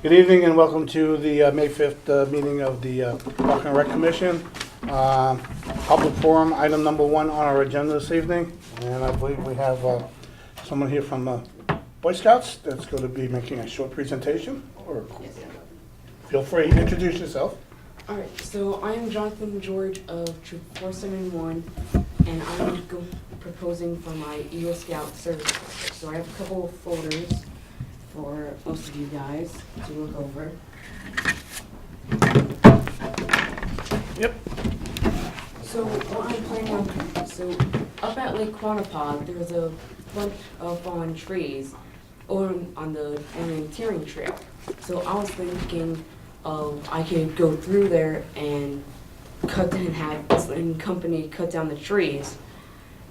Good evening and welcome to the May 5th meeting of the Park and Rec Commission. Public forum, item number 1 on our agenda this evening. And I believe we have someone here from Boy Scouts that's going to be making a short presentation. Or feel free, introduce yourself. All right, so I am Jonathan George of Troop 471, and I'm proposing for my Eagle Scout service project. So I have a couple of folders for most of you guys to look over. Yep. So what I'm planning on, so up at Lake Quantapug, there's a bunch of fallen trees on the orienteering trail. So I was thinking I could go through there and have some company cut down the trees,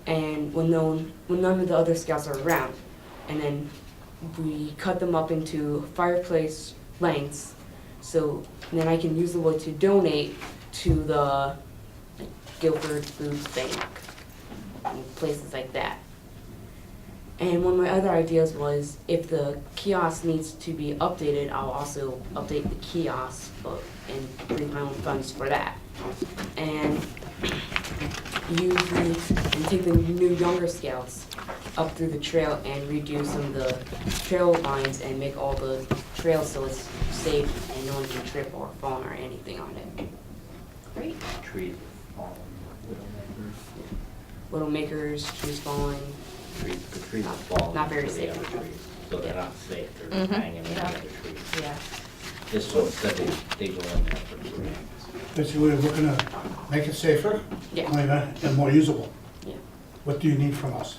and when none of the other scouts are around, and then we cut them up into fireplace lengths, so then I can use the wood to donate to the Guilford Food Bank and places like that. And one of my other ideas was if the kiosk needs to be updated, I'll also update the kiosk and bring my own funds for that. And take the new younger scouts up through the trail and redo some of the trail lines and make all the trails so it's safe and no one can trip or fall or anything on it. Great. Trees falling, Widowmakers, trees falling. the trees are falling. Not very into the safe. other trees, so they're not safe, they're Mhm. hanging in the Yeah. other trees. Yeah. Just so that they go in there for the grants. Basically, we're looking to make it safer, Yeah. cleaner, and more usable. Yeah. What do you need from us?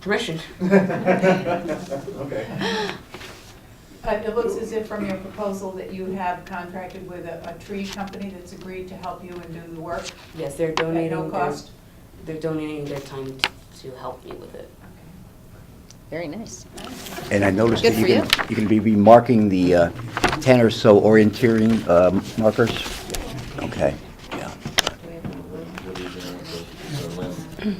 Permission. Okay. It looks as if from your proposal that you have contracted with a tree company that's agreed to help you and do the work Yes, they're at donating. no cost. They're donating their time to help me with it. Very nice. And I noticed Good that for you can be remarking the 10 or so orienteering markers? Okay, yeah. What are you doing with the limb?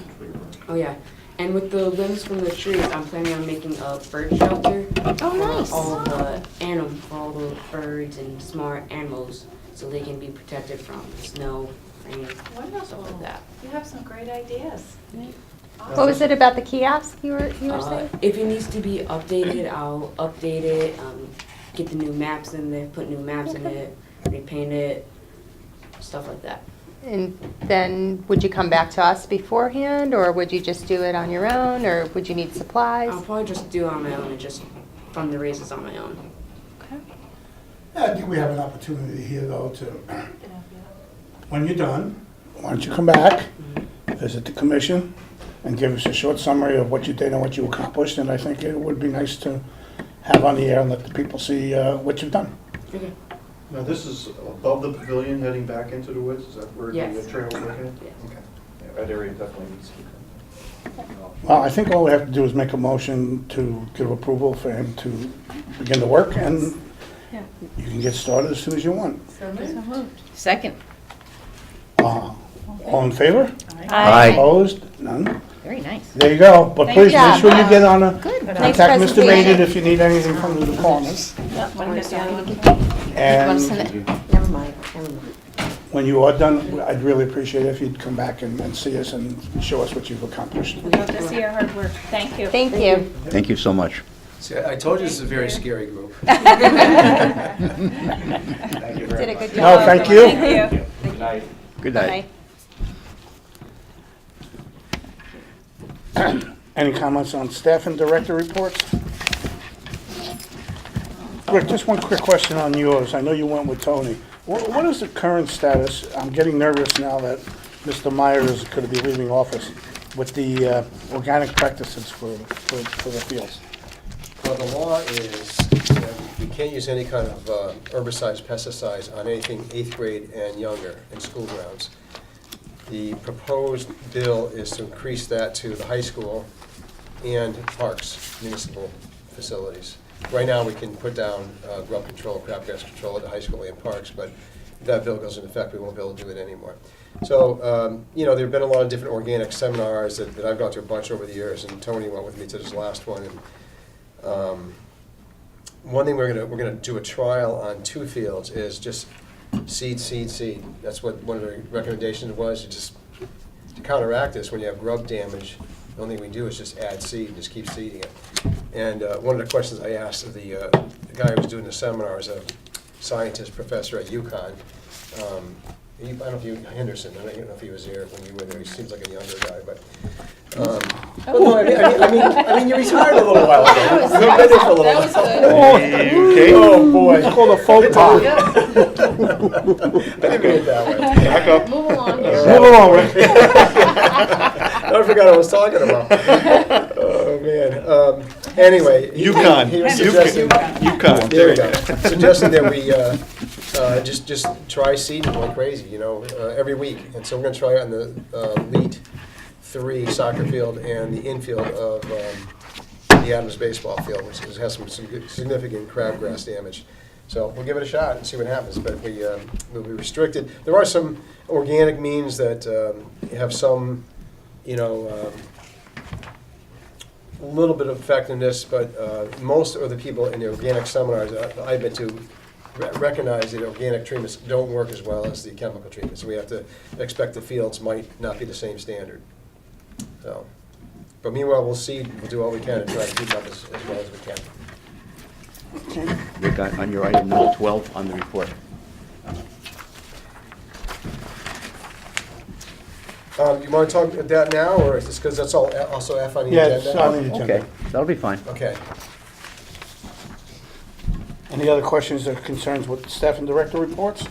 Oh yeah, and with the limbs from the trees, I'm planning on making a bird shelter. Oh, nice. For all the birds and smart animals, so they can be protected from snow, rain, stuff Wonderful. like that. You have some great ideas. What was it about the kiosk you were saying? If it needs to be updated, I'll update it. Get the new maps in there, put new maps in it, repaint it, stuff like that. And then would you come back to us beforehand, or would you just do it on your own, or would you need supplies? I'll probably just do it on my own and just fund the races on my own. Yeah, I think we have an opportunity here, though, to, when you're done, why don't you come back, visit the commission, and give us a short summary of what you did and what you accomplished, and I think it would be nice to have on the air and let the people see what you've done. Okay. Now, this is above the pavilion heading back into the woods? Is that where Yes. the trail is located? Yes. Okay. Yeah, that area definitely needs to be. Well, I think all we have to do is make a motion to give approval for him to begin the work, and Yeah. you can get started as soon as you want. So moved. Second. All in favor? Aye. Opposed? None? Very nice. There you go, but Thank please you. make sure you get on a, Good. Nice contact Mr. presentation. Maynard if you need anything from the department. Want to send And it? Never mind. when you are done, I'd really appreciate it if you'd come back and see us and show us what you've accomplished. Love to see your hard work. Thank you. Thank you. Thank you so much. See, I told you this is a very scary group. Thank you Did very a much. good No, job. thank you. Thank you. Good night. Good Bye. night. Any comments on staff and director reports? Rick, just one quick question on yours. I know you went with Tony. What is the current status? I'm getting nervous now that Mr. Meyer is going to be leaving office with the organic practices for the fields. Well, the law is that we can't use any kind of herbicides, pesticides on anything 8th grade and younger in school grounds. The proposed bill is to increase that to the high school and parks, municipal facilities. Right now, we can put down grub control, crabgrass control at the high school and parks, but if that bill goes into effect, we won't be able to do it anymore. So, you know, there have been a lot of different organic seminars that I've gone to a bunch over the years, and Tony went with me to this last one. And one thing we're gonna do a trial on 2 fields is just seed. That's what one of the recommendations was. You just, to counteract this, when you have grub damage, the only thing we do is just add seed, just keep seeding it. And one of the questions I asked of the guy who was doing the seminar is a scientist professor at UConn. I don't know if you, Henderson, I don't know if he was there when you were there. He seems like a younger guy, but. Well, no, I mean, you retired a little while ago. You've been there for a little while. Okay. Oh, boy. It's called a faux pas. I didn't mean it that way. Back up. Move along here. Move along, Rick. I forgot what I was talking about. Oh, man. Anyway. UConn. He was suggesting, UConn. there we go. Suggesting that we just try seeding like crazy, you know, every week. And so we're going to try it on the Elite 3 soccer field and the infield of the Adams baseball field, which has some significant crabgrass damage. So we'll give it a shot and see what happens, but we'll be restricted. There are some organic means that have some, you know, a little bit of effectiveness, but most of the people in the organic seminars I've been to recognize that organic treatments don't work as well as the chemical treatments. So we have to expect the fields might not be the same standard. So, but meanwhile, we'll do all we can to try to keep up as well as we can. Rick, on your item number 12 on the report. You want to talk about that now, or is this because that's all also F on the Yeah, agenda? it's on the agenda. Okay, that'll be fine. Okay. Any other questions or concerns with staff and director reports?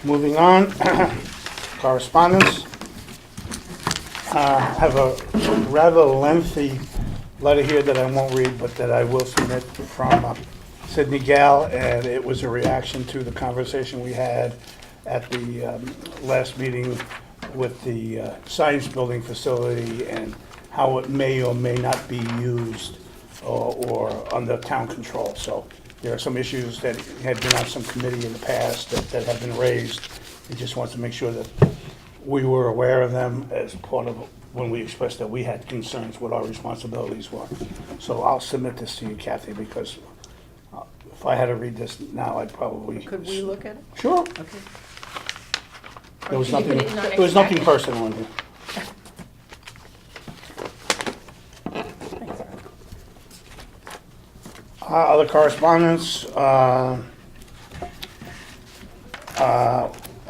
Moving on, correspondence. I have a rather lengthy letter here that I won't read, but that I will submit from Sidney Gall, and it was a reaction to the conversation we had at the last meeting with the science building facility and how it may or may not be used or under town control. So there are some issues that had been on some committee in the past that have been raised. We just want to make sure that we were aware of them as part of when we expressed that we had concerns what our responsibilities were. So I'll submit this to you, Kathy, because if I had to read this now, I'd probably... Could we look at it? Sure. Okay. There was Or can you nothing, put it in our there was next nothing package? personal in here. Thanks. Other correspondence, a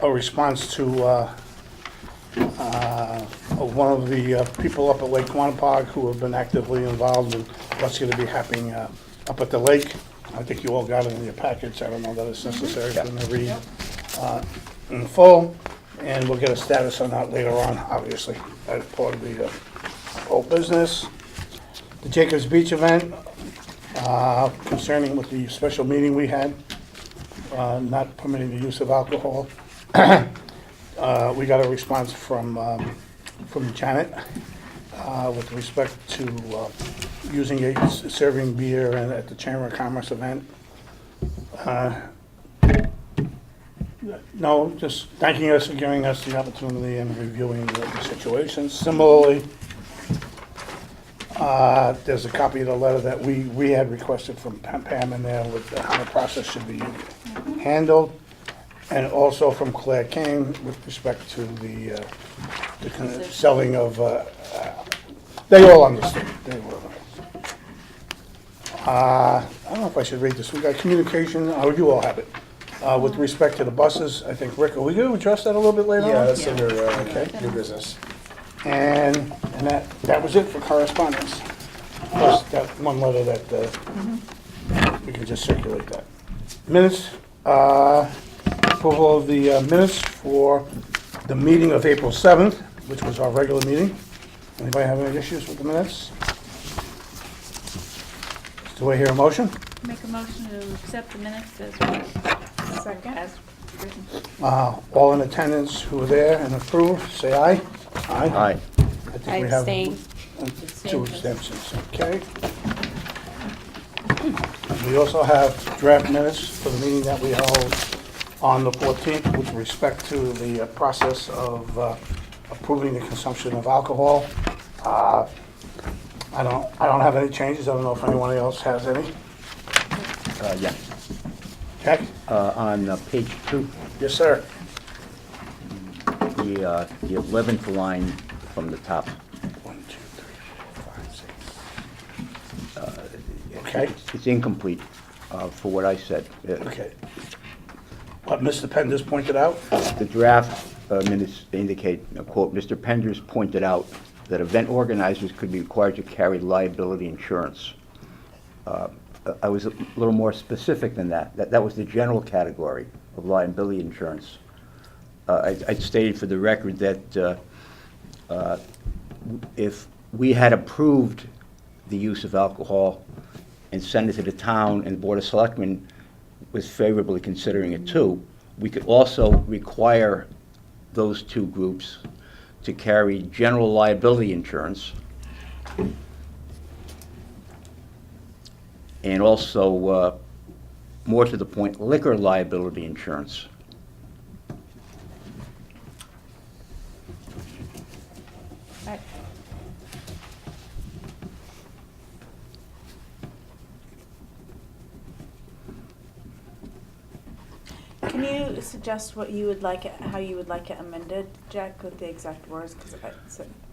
response to one of the people up at Lake Quantapug who have been actively involved in what's going to be happening up at the lake. I think you all got it in your packets. I don't know that it's necessary for them to read in full. And we'll get a status on that later on, obviously, as part of the whole business. The Jacobs Beach event, concerning with the special meeting we had, not permitting the use of alcohol. We got a response from Janet with respect to serving beer at the Chamber of Commerce event. No, just thanking us for giving us the opportunity and reviewing the situation. Similarly, there's a copy of the letter that we had requested from Pam in there with how the process should be handled, and also from Claire King with respect to the kind of selling of, they all understood. They were. I don't know if I should read this. We got communication, you all have it. With respect to the buses, I think, Rick, are we going to address that a little bit later on? Yeah, that's under Okay. new business. And that was it for correspondence. Plus that one letter that we can just circulate that. Minutes, approval of the minutes for the meeting of April 7th, which was our regular meeting. Anybody have any issues with the minutes? Do I hear a motion? Make a motion to accept the minutes as written. Second. As written. All in attendance who were there and approved, say aye. Aye. I think I we have abstain. two abstentions, okay. We also have draft minutes for the meeting that we held on the 14th with respect to the process of approving the consumption of alcohol. I don't have any changes. I don't know if anyone else has any. Yeah. Jack? On page 2, Yes, sir. the 11th line from the top. 1, 2, 3, 4, 5, 6. Okay. It's incomplete for what I said. Okay. What Mr. Penders pointed out? The draft minutes indicate, quote, "Mr. Penders pointed out that event organizers could be required to carry liability insurance." I was a little more specific than that. That was the general category of liability insurance. I stated for the record that if we had approved the use of alcohol and sent it to the town and the Board of Selectmen was favorably considering it too, we could also require those two groups to carry general liability insurance and also, more to the point, liquor liability insurance. I- Can you suggest what you would like, how you would like it amended, Jack, with the exact words? Because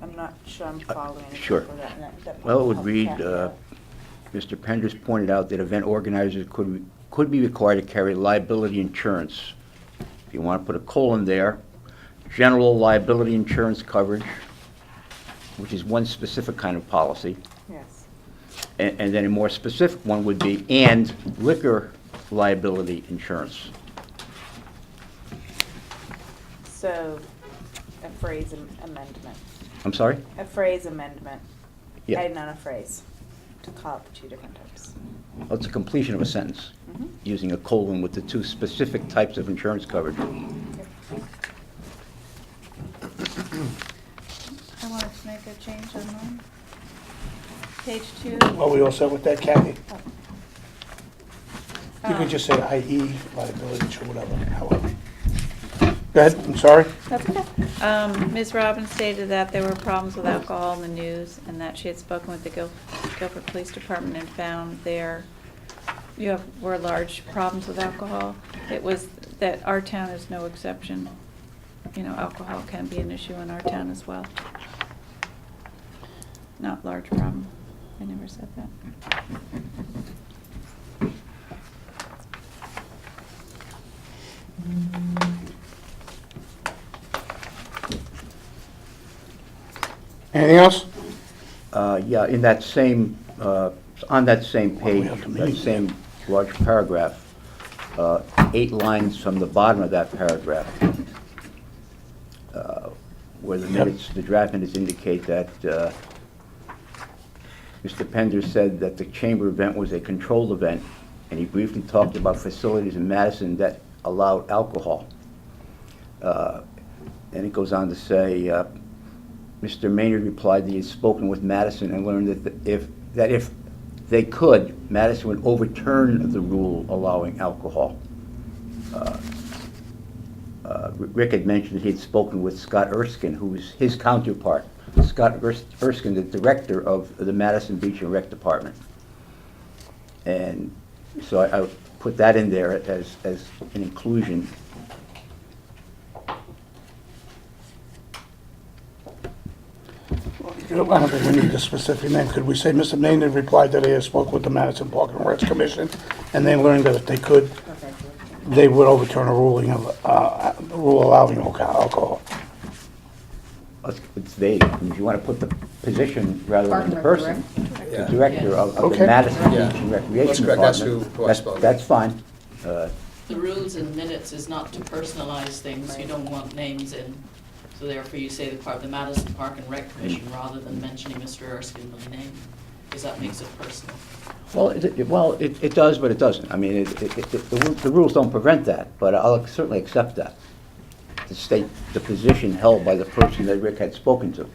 I'm not sure I'm following anything Sure. for that. and that Well, it might would help read, Kathy. Mr. Penders pointed out that event organizers could be required to carry liability insurance. If you want to put a colon there, general liability insurance coverage, which is one specific kind of policy, Yes. and then a more specific one would be, and liquor liability insurance. So, a phrase amendment. I'm sorry? A phrase amendment. Yeah. And not a phrase. To call it two different types. Well, it's a completion of a sentence, Mhm. using a colon with the two specific types of insurance coverage. I wanted to make a change on mine. Page 2. Well, we all set with that, Kathy? You Um, could just say IE, liability, or whatever, however. Go ahead, I'm sorry. That's okay. Ms. Robbins stated that there were problems with alcohol in the news and that she had spoken with the Guilford Police Department and found were large problems with alcohol. It was that our town is no exception. You know, alcohol can be an issue in our town as well. Not large problem. I never said that. Anything else? Yeah, in that same, on that same Well, we page, have to that meet. same large paragraph, 8 lines from the bottom of that paragraph, where the minutes, the draft minutes indicate that Mr. Pender said that the chamber event was a controlled event, and he briefly talked about facilities in Madison that allowed alcohol. And it goes on to say, Mr. Maynard replied that he had spoken with Madison and learned that if they could, Madison would overturn the rule allowing alcohol. Rick had mentioned that he had spoken with Scott Erskine, who was his counterpart. Scott Erskine, the director of the Madison Beach and Rec Department. And so I put that in there as an inclusion. I don't think we need the specific name. Could we say Mr. Maynard replied that he had spoke with the Madison Park and Rec Commission, and they learned that if they could, they would overturn a ruling of, the rule allowing alcohol. It's vague. If you want to put the position rather than the person, the Yeah. director of Okay. the Madison Yeah. Beach and That's Recreation correct. That's Department, who I spoke. that's fine. The rules and minutes is not to personalize things, you don't want names in. So therefore you say the Madison Park and Rec Commission rather than mentioning Mr. Erskine by name, because that makes it personal. Well, it does, but it doesn't. I mean, the rules don't prevent that, but I'll certainly accept that, to state the position held by the person that Rick had spoken to.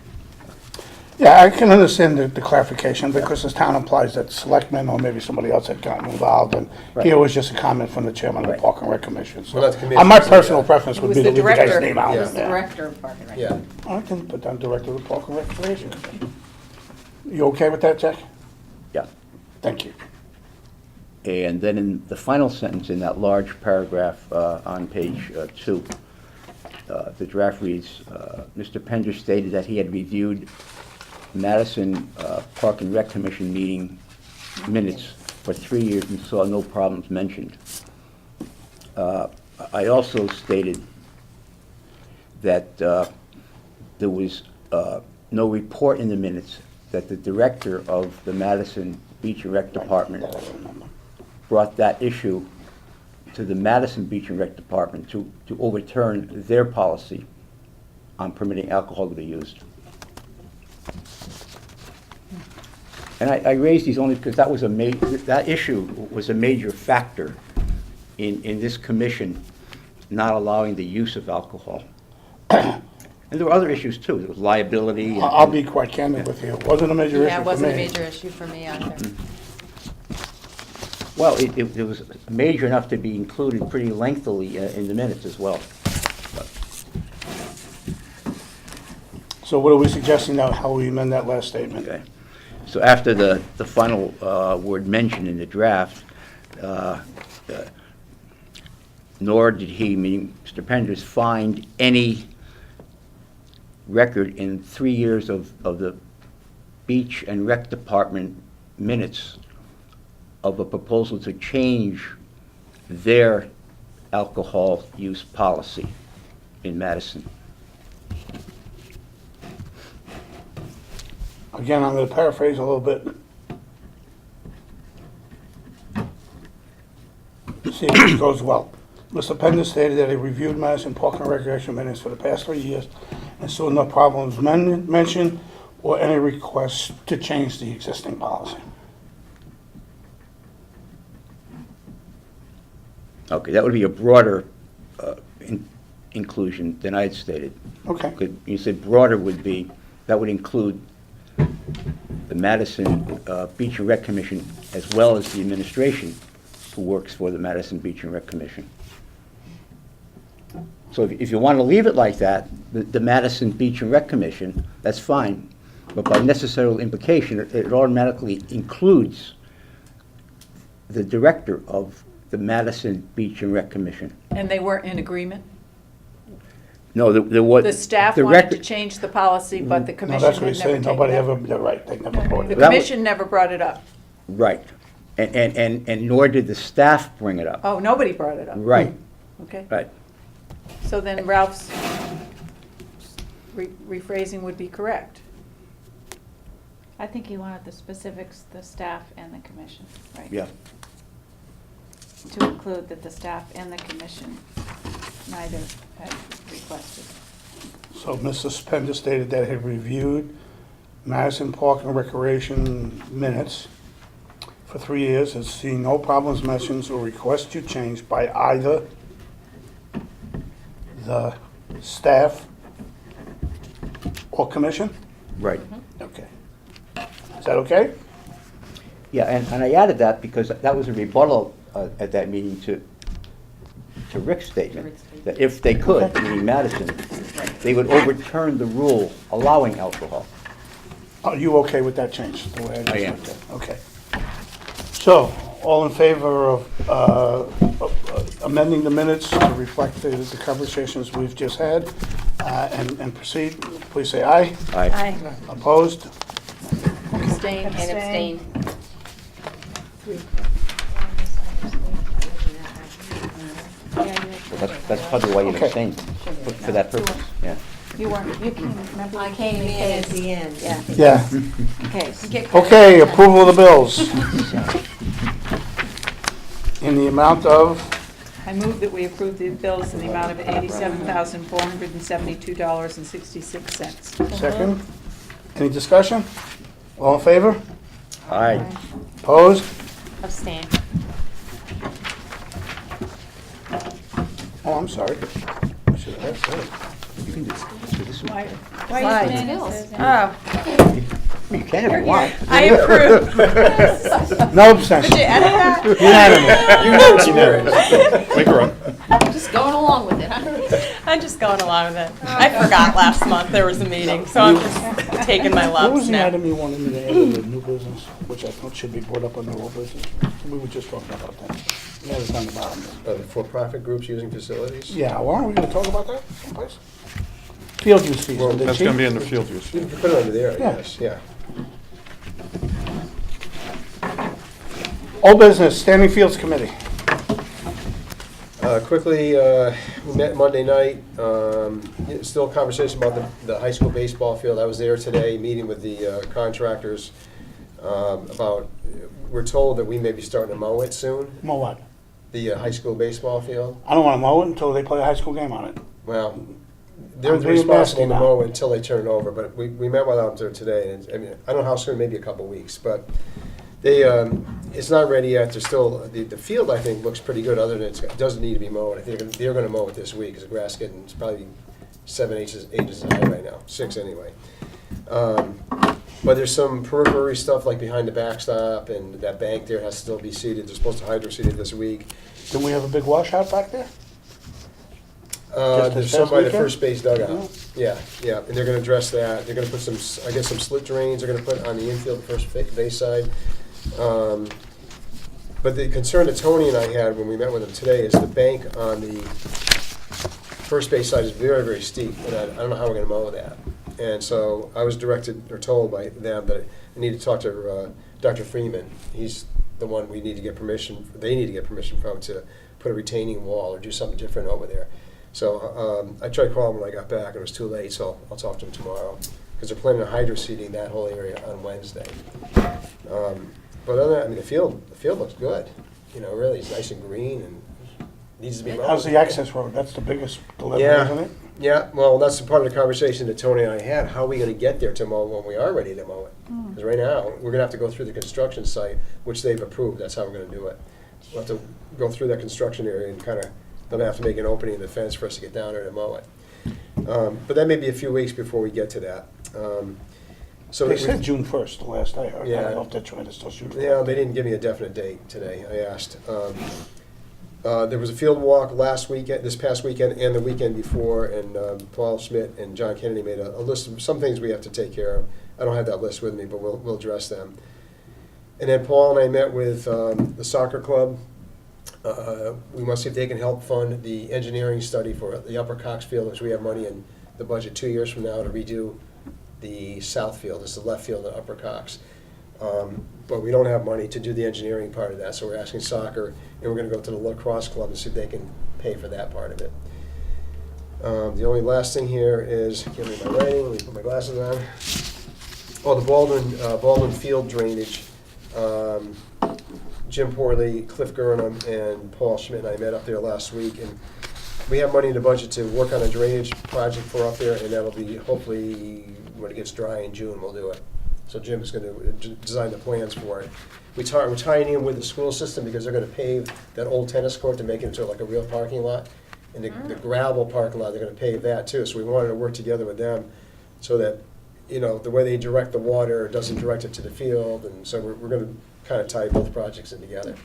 Yeah, I can understand the clarification, because this town implies that selectmen or maybe somebody else had gotten involved, and here was just a comment from the chairman of the Right. Park and Rec Commission. So, Well, not the commission, my it's the- personal preference would be to leave the guy's name out. It was the Yeah. Director of Park and Rec. Yeah. I can put down director of the Park and Recreation Commission. You okay with that, Jack? Yeah. Thank you. And then in the final sentence in that large paragraph on page 2, the draft reads, Mr. Pender stated that he had reviewed Madison Park and Rec Commission meeting minutes for 3 years and saw no problems mentioned. I also stated that there was no report in the minutes that the director of the Madison Beach and Rec Department brought that issue to the Madison Beach and Rec Department to overturn their policy on permitting alcohol to be used. And I raised these only because that issue was a major factor in this commission not allowing the use of alcohol. And there were other issues too. There was liability. and- I'll be quite candid with you. It wasn't a major issue for me. Yeah, it wasn't a major issue for me either. Well, it was major enough to be included pretty lengthily in the minutes as well. So what are we suggesting now, how we amend that last statement? Okay. So after the final word mentioned in the draft, nor did he, meaning Mr. Penders, find any record in 3 years of the Beach and Rec Department minutes of a proposal to change their alcohol use policy in Madison. Again, I'm going to paraphrase a little bit. See if this goes well. Mr. Pender stated that he reviewed Madison Park and Recreation minutes for the past 3 years and saw no problems mentioned or any requests to change the existing policy. Okay, that would be a broader inclusion than I had stated. Okay. You said broader would be, that would include the Madison Beach and Rec Commission as well as the administration who works for the Madison Beach and Rec Commission. So if you want to leave it like that, the Madison Beach and Rec Commission, that's fine. But by necessary implication, it automatically includes the director of the Madison Beach and Rec Commission. And they weren't in agreement? No, there was. The staff the wanted to record- change the policy, but the No, commission that's what had he's never saying. taken Nobody that. ever, they're right, they never brought The it That up. was- commission never brought it up. Right. And nor did the staff bring it up. Oh, nobody brought it up? Right, Okay. right. So then Ralph's rephrasing would be correct. I think he wanted the specifics, the staff and the commission, right? Yeah. To include that the staff and the commission neither had requested. So Mr. Pender stated that he reviewed Madison Park and Recreation minutes for 3 years, has seen no problems mentioned or requests to change by either the staff or commission? Right. Okay. Is that okay? Yeah, and I added that because that was a rebuttal at that meeting to Rick's statement, that if they could, meaning Madison, they would overturn the rule allowing alcohol. Are you okay with that change? the way just I am. looked at it? Okay. So, all in favor of amending the minutes to reflect the conversations we've just had and proceed, please say aye. Aye. Opposed? Abstain and Abstain. abstain. That's probably why you Okay. abstained, for that purpose, yeah. You weren't, you came, remember? I you came in at case? the end, yeah. Yeah. Case. Okay, approval of the bills. In the amount of, I move that we approve the bills in the amount of $87,472.66. second. Any discussion? All in favor? Aye. Opposed? Abstain. Oh, I'm sorry. I should have asked that. You can do this. So this one. Why Why are is you it saying bills? this? Oh, You can if you want. I approve. No abstention. Edit that? Unanimous. You know it's unanimous. Make her run. Just going along with it, huh? I'm just going along with it. I forgot last month there was a meeting, so I'm just taking my What was lumps the now. item you wanted me to add in the new business, which I thought should be brought up under old business? We were just talking about that. Yeah, it's on the bottom. The for-profit groups using facilities? Yeah, well, aren't we gonna talk about that someplace? Field use fees. Well, are they That's gonna cheap? be under field use. You can put it under there, I Yeah. guess, yeah. Old business, Standing Fields Committee. Quickly, we met Monday night, still a conversation about the high school baseball field. I was there today, meeting with the contractors about, we're told that we may be starting to mow it soon, Mow what? the high school baseball field. I don't wanna mow it until they play a high school game on it. Well, they're I'm being responsible nasty to now. mow it until they turn it over, but we met with them there today, and I mean, I don't know how soon, maybe a couple weeks, but they, it's not ready yet. They're still, the field, I think, looks pretty good, other than it doesn't need to be mowed. I think they're gonna mow it this week, because the grass getting, it's probably 7 inches high right now, 6 anyway. But there's some periphery stuff like behind the backstop, and that bank there has to still be seeded. They're supposed to hydro seed it this week. Didn't we have a big washout back there? Just There's this some past by the weekend? first base dugout. Yeah, yeah, and they're gonna address that. They're gonna put some, I guess, some split drains they're gonna put on the infield, the first base side. But the concern that Tony and I had when we met with him today is the bank on the first base side is very, very steep, and I don't know how we're gonna mow that. And so I was directed, or told by them that I need to talk to Dr. Freeman. He's the one we need to get permission, they need to get permission from to put a retaining wall or do something different over there. So I tried calling when I got back, and it was too late, so I'll talk to him tomorrow, because they're planning on hydro seeding that whole area on Wednesday. But other than that, I mean, the field looks good. You know, really, it's nice and green and needs to be mowed. How's the access road? That's the biggest delivery, Yeah. isn't it? Yeah, well, that's the part of the conversation that Tony and I had. How are we gonna get there to mow when we are ready to mow it? Because right now, we're gonna have to go through the construction site, which they've approved. That's how we're gonna do it. We'll have to go through that construction area and kind of, they'll have to make an opening in the fence for us to get down there to mow it. But that may be a few weeks before we get to that. So They we- said June 1st, the last I heard. I Yeah. don't know if they're trying to still shoot. for Yeah, that they date. didn't give me a definite date today. I asked. There was a field walk last weekend, this past weekend, and the weekend before, and Paul Schmidt and John Kennedy made a list of some things we have to take care of. I don't have that list with me, but we'll address them. And then Paul and I met with the soccer club. We want to see if they can help fund the engineering study for the Upper Cox Field, which we have money in the budget 2 years from now to redo the south field. It's the left field at Upper Cox. But we don't have money to do the engineering part of that, so we're asking soccer, and we're gonna go to the lacrosse club and see if they can pay for that part of it. The only last thing here is, can't read my writing, let me put my glasses on. Oh, the Baldwin Field drainage. Jim Porley, Cliff Gurnham, and Paul Schmidt and I met up there last week, and we have money in the budget to work on a drainage project for up there, and that'll be hopefully, when it gets dry in June, we'll do it. So Jim is gonna design the plans for it. We're tying in with the school system because they're gonna pave that old tennis court to make it into like a real parking lot. And the gravel parking lot, they're gonna pave that too, so we wanted to work together with them so that, you know, the way they direct the water doesn't direct it to the field, and so we're gonna kind of tie both projects in together.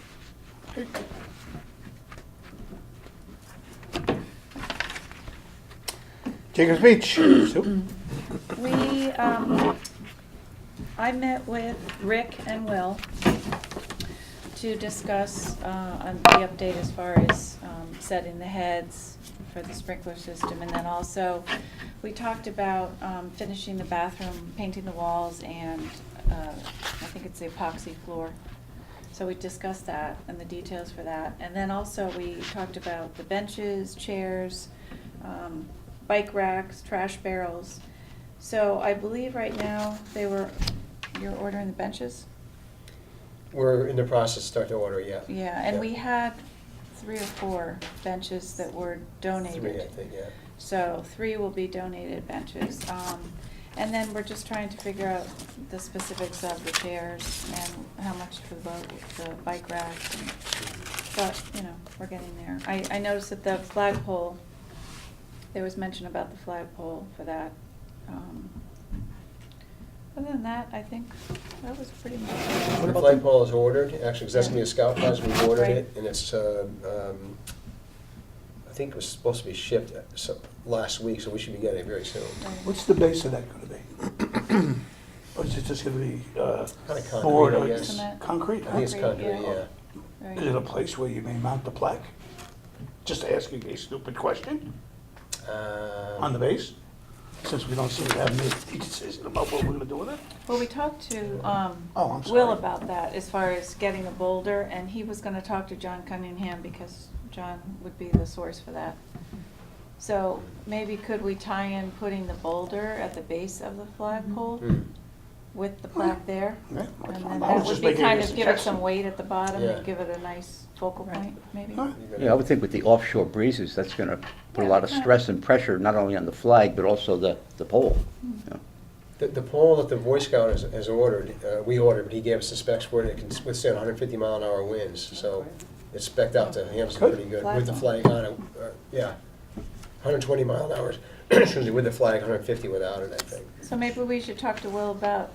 Jacobs Beach. Sue? We, I met with Rick and Will to discuss on the update as far as setting the heads for the sprinkler system. And then also, we talked about finishing the bathroom, painting the walls, and I think it's the epoxy floor. So we discussed that and the details for that. And then also, we talked about the benches, chairs, bike racks, trash barrels. So I believe right now you're ordering the benches? We're in the process to start to order, yeah. Yeah, and we had 3 or 4 benches that were donated. 3, I think, yeah. So 3 will be donated benches. And then we're just trying to figure out the specifics of the chairs and how much for the bike racks. But, you know, we're getting there. I noticed that the flagpole, there was mention about the flagpole for that. Other than that, I think that was pretty much it. The flagpole is ordered, actually, 'cause that's gonna be a scout prize, we've ordered Right. it, and it's, I think it was supposed to be shipped last week, so we should be getting it very soon. What's the base of that gonna be? Or is it just gonna be, Kind of board concrete, I or guess. Cement. concrete? I think it's Concrete, concrete, yeah. yeah. Is it a place where you may mount the plaque? Just asking a stupid question on the base, since we don't seem to have made a decision about what we're gonna do with it. Well, we talked to Oh, I'm Will sorry. about that, as far as getting a boulder, and he was gonna talk to John Cunningham, because John would be the source for that. So maybe could we tie in putting the boulder at the base of the flagpole Mm. with the plaque there? Yeah, And then I that was would just be making kind a of, give it suggestion. some weight at the bottom Yeah. and give it a nice focal point, maybe? Huh? Yeah, I would think with the offshore breezes, that's going to put a lot of stress and pressure, not only on the flag, but also the pole. you know. The pole that the Boy Scout has ordered, we ordered, but he gave us the specs for it, it can withstand 150-mile-an-hour winds, so it's spec'd out to Hampton pretty good, with the flag on it, yeah. 120 mile an hour, excuse me, with the flag, 150 without it, I think. So maybe we should talk to Will about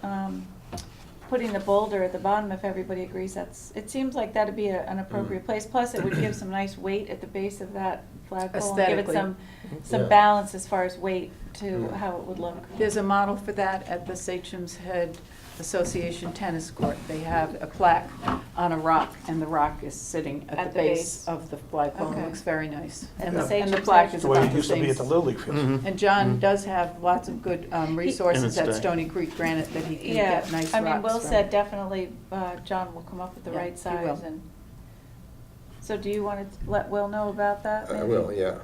putting the boulder at the bottom if everybody agrees it seems like that'd be an appropriate place. Plus, it would give some nice weight at the base of that flagpole and give it Aesthetically. some Yeah. balance as far as weight to Mm. how it would look. There's a model for that at the Sachem's Head Association Tennis Court. They have a plaque on a rock, and the rock is sitting at the base of the flagpole. It Okay. looks very nice. And Yeah. the And the Sachem's plaque Head- is The way about it the used to be same. at the Little League field. And John does have lots of good resources And at it's Stony Creek Granite that he can Yeah, get nice rocks I mean, Will from. said definitely, John will come up with the Yeah, right he size will. and. So do you want to let Will know about that? I maybe? will, yeah,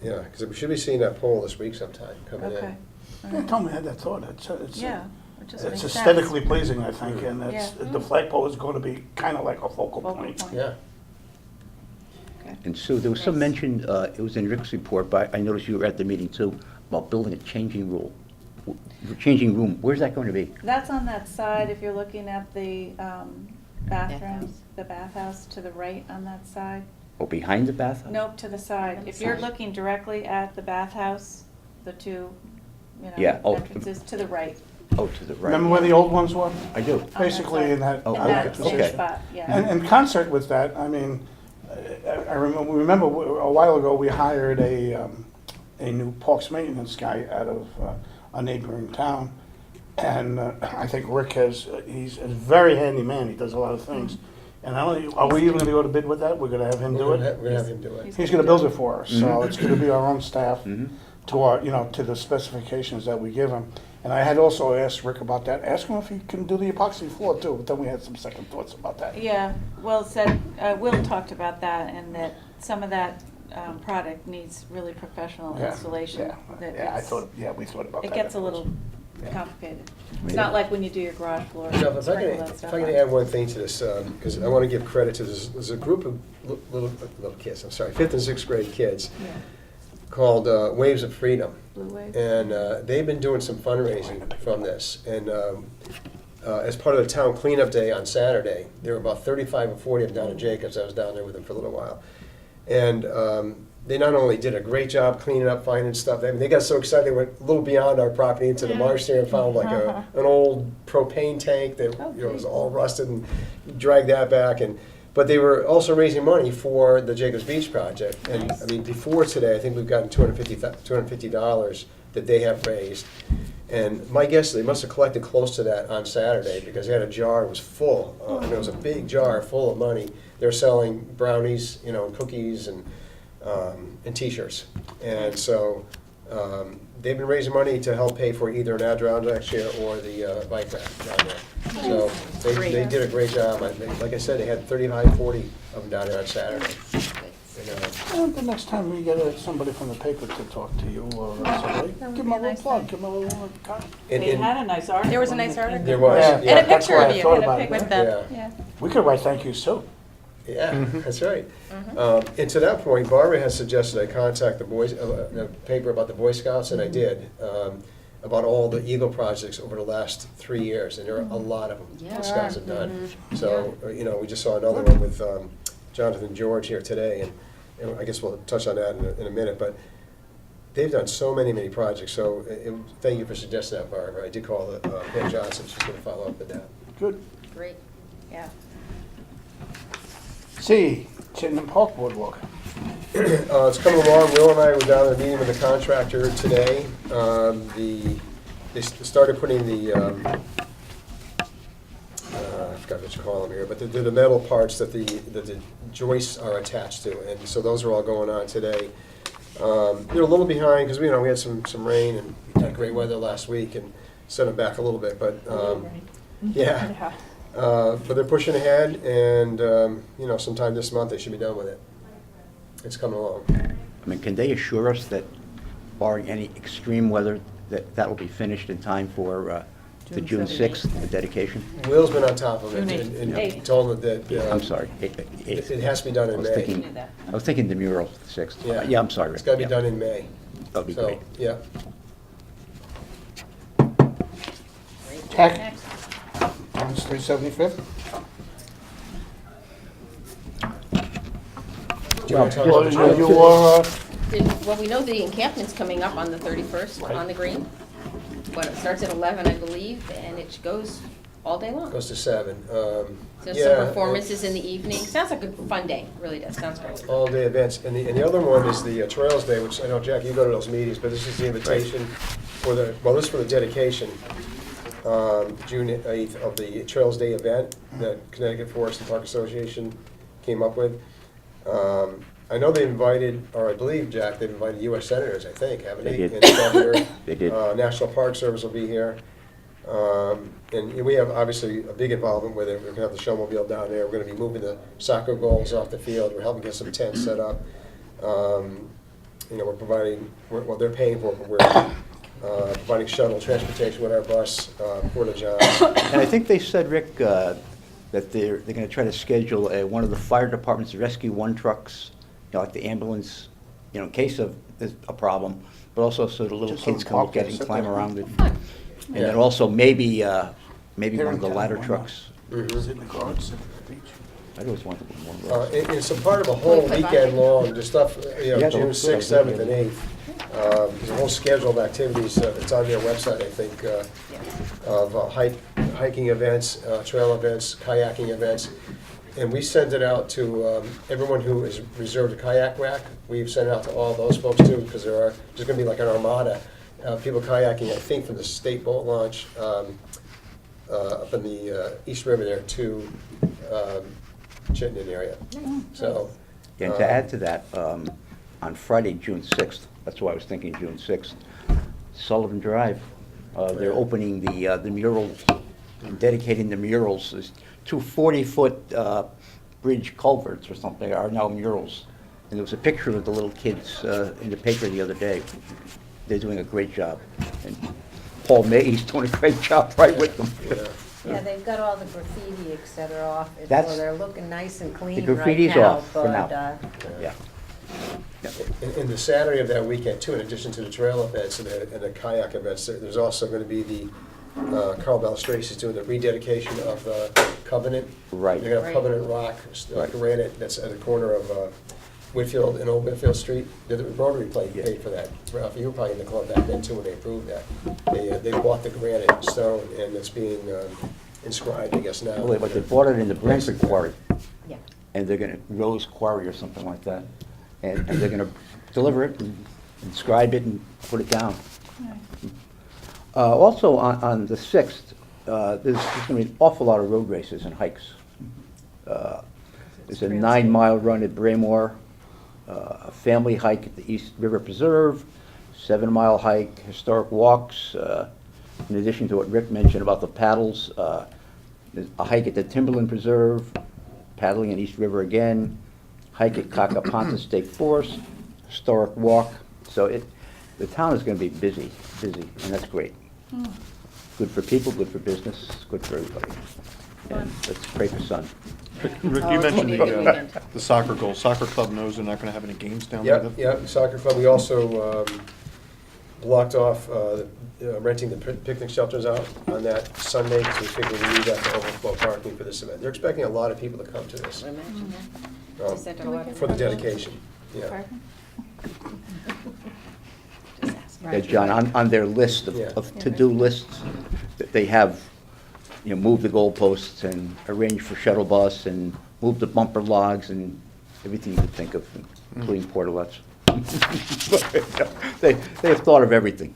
yeah, because we should be seeing that pole this week sometime, coming in. Okay. Yeah, Tell me, I had that thought. It's Yeah, it just makes it's sense. aesthetically pleasing, I think, and Yeah. the flagpole is gonna be kinda like a focal Focal point. point. Yeah. Okay. And Sue, there was some Nice. mention, it was in Rick's report, but I noticed you were at the meeting too, about building a changing room. Where's that going to be? That's on that side, if you're looking at the bathrooms, the bathhouse to the right on that side. Oh, behind the bathhouse? Nope, to the side. If you're looking directly at the bathhouse, the two, Yeah, oh. entrances to the right. Oh, to the right. Remember where the old ones were? I do. that Basically side. in that. Oh, In okay, that same okay. spot, yeah. And in concert with that, I mean, I remember a while ago, we hired a new parks maintenance guy out of a neighboring town. And I think Rick he's a very handy man, he does a lot of things. And are we even gonna go to bid with that? We're gonna have him do We're it? gonna have him do it. He's gonna build it for us, so it's gonna be our own staff Mhm. to our, to the specifications that we give him. And I had also asked Rick about that, ask him if he can do the epoxy floor too, but then we had some second thoughts about that. Yeah, Will said, Will talked about that, and that some of that product needs really professional Yeah, installation. Yeah, that yeah, it's- we thought about that. It gets a little complicated. It's not like when you do your garage floor, Now, if I sprinkle can, that if stuff I can on. add one thing to this, because I want to give credit to this, there's a group of little kids, I'm sorry, 5th and 6th grade kids, Yeah, called Waves of Freedom. Blue Wave. And they've been doing some fundraising from this. And as part of the town cleanup day on Saturday, there were about 35 or 40 of them down in Jacobs. I was down there with them for a little while. And they not only did a great job cleaning up, finding stuff, I mean, they got so excited, they went a little beyond our property into the marsh there and found like an old propane tank that was all rusted, and dragged that back. But they were also raising money for the Jacobs Beach project. And I mean, before today, I think we've gotten $250 that they have raised. And my guess is they must have collected close to that on Saturday, because they had a jar, it was full. And it was a big jar full of money. They're selling brownies, cookies and T-shirts. And so they've been raising money to help pay for either an Adirondack chair or the bike rack down there. So they did a great job. Like I said, they had 35, 40 of them down there on Saturday. The next time we get somebody from the paper to talk to you or somebody, That would give be them a a little nice plug, thing. give them a little comment. They had a nice article. There was a nice article. There was. Yeah, And a that's picture why I of you thought about it. with them. Yeah. Yeah. We could write thank yous too. Yeah, that's right. And to that point, Barbara has suggested I contact the paper about the Boy Scouts, and I did, about all the Eagle projects over the last 3 years, and there are a lot of them Yeah. the Scouts have done. So, we just saw another one with Jonathan George here today, and I guess we'll touch on that in a minute, but they've done so many projects, so thank you for suggesting that, Barbara. I did call Pam Johnson, she's going to follow up with that. Good. Great. Yeah. C, Chittenden Park Boardwalk. It's coming along. Will and I were down at a meeting with the contractor today. They started putting the, I forgot what you call them here, but they're the metal parts that the joists are attached to, and so those are all going on today. They're a little behind, because we had some rain and had great weather last week, and set them back a little bit, but, yeah. But they're pushing ahead, and, sometime this month they should be done with it. It's coming along. I mean, can they assure us that barring any extreme weather, that will be finished in time for the June 6th, the dedication? Will's been on top of it, June and 8th. told them that. I'm sorry. It has to be done in May. I was thinking the mural, the 6th. Yeah. Yeah, I'm sorry. It's gotta be Yeah. done in May. That'd be So, great. yeah. Tech, Next. on 375th. Do you wanna talk Well, about the trail? you Well, we know the encampment's coming up on the 31st on the green. Well, it starts at 11, I believe, and it goes all day long. Goes to 7. There's Yeah, some performances in the evening. Sounds like a fun day, really does, sounds great. All-day events. And the other one is the Trails Day, which I know, Jack, you go to those meetings, but this is the invitation for this is for the dedication, June 8th, of the Trails Day event that Connecticut Forest and Park Association came up with. I know they invited, or I believe, Jack, they've invited U.S. senators, I think, haven't they? They did. And the governor. They did. National Park Service will be here. And we have obviously a big involvement with it. We're gonna have the showmobile down there. We're gonna be moving the soccer goals off the field. We're helping get some tents set up. We're providing, well, they're paying for it, but we're providing shuttle transportation with our bus, Porta John. And I think they said, Rick, that they're going to try to schedule one of the fire department's Rescue 1 trucks, like the ambulance, in case of a problem, but also so the little Just kids some can look at it pockets, and climb sit there. around it. And then also maybe one of the ladder Why not? trucks. Sit in the car, sit at the beach. I always wanted one of those. It's a part of a whole Can we put weekend Bonnie? long, the stuff, Yeah, June those- 6th, 7th, and 8th. There's a whole schedule of activities, it's on their website, I think, of hiking events, trail events, kayaking events. And we send it out to everyone who has reserved a kayak rack. We've sent it out to all those folks too, because there's going to be like an armada of people kayaking, I think, from the state boat launch up in the East River there to Chittenden area. So. And to add to that, on Friday, June 6th, that's why I was thinking June 6th, Sullivan Drive, they're opening the mural, dedicating the murals. There's two 40-foot bridge culverts or something are now murals. And there was a picture of the little kids in the paper the other day. They're doing a great job. And Paul May's doing a great job right with them. Yeah, they've got all the graffiti, et cetera, off, so That's- they're looking nice and clean The right graffiti's now, off for but, now. Yeah. And the Saturday of that weekend too, in addition to the trail events and the kayak events, there's also going to be the, Carl Balistrace's doing the rededication of the Covenant. Right. They're going to have Covenant Rock, Right. granite, that's at the corner of Whitfield and Old Whitfield Street. The Rotary paid for that. Ralph, you were probably in the club back then too when they approved that. They bought the granite stone and it's being inscribed, I guess, now. Well, but they bought it in the Brantford Quarry. Yeah. And they're gonna, Rose Quarry or something like that. And they're gonna deliver it and inscribe it and put it down. Also, on the 6th, there's gonna be an awful lot of road races and hikes. There's a 9-mile run at Braemore, a family hike at the East River Preserve, 7-mile hike, historic walks, in addition to what Rick mentioned about the paddles, there's a hike at the Timberland Preserve, paddling in East River again, hike at Cacaponta State Forest, historic walk. So the town is going to be busy, and that's great. Good for people, good for business, good for everybody. And let's pray for sun. Rick, you Oh, mentioned it's gonna be a good weekend. the soccer goal. Soccer club knows they're not going to have any games down there. Yep, soccer club. We also blocked off renting the picnic shelters out on that Sunday, because we figured we need that for overflow parking for this event. They're expecting a lot of people to come to this I imagine. um, Just sent a letter. for the dedication. Yeah. Yeah, John, on their list Yeah. of to-do lists, that they have, move the goalposts and arrange for shuttle bus and move the bumper logs and everything you could think of. clean portalets. They have thought of everything.